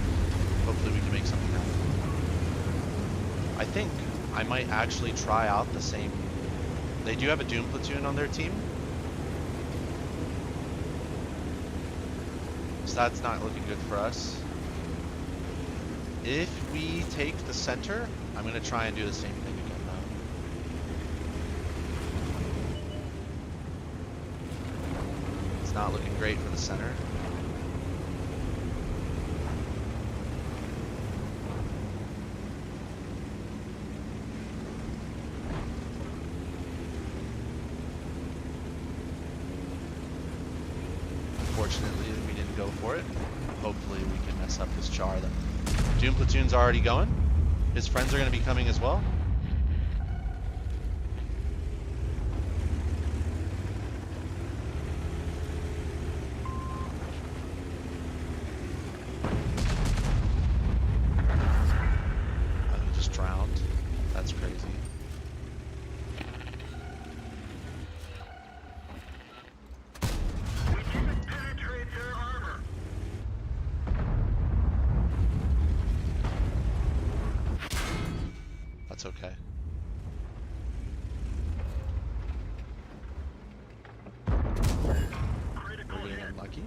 A: Hopefully we can make something happen. I think I might actually try out the same. They do have a Doom platoon on their team. So that's not looking good for us. If we take the center, I'm gonna try and do the same thing again though. It's not looking great for the center. Unfortunately, we didn't go for it. Hopefully we can mess up this char. The Doom platoon's already going. His friends are going to be coming as well. He just drowned. That's crazy.
B: We didn't penetrate their armor.
A: That's okay.
B: Critical
A: We're getting
B: hit.
A: unlucky.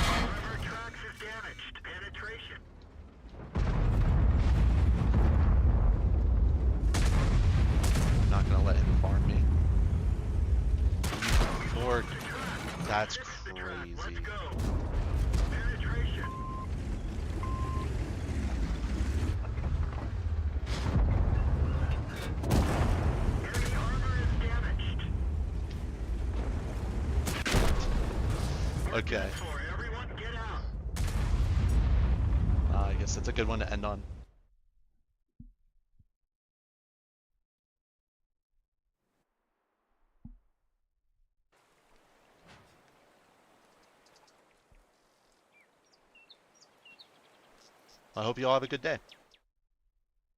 B: Armor tracks is damaged. Penetration.
A: I'm not going to let him farm me. Or that's
B: Fix the track. Let's
A: crazy.
B: go. Penetration. Enemy armor is damaged.
A: Okay.
B: For everyone, get out.
A: I guess that's a good one to end on. I hope you all have a good day.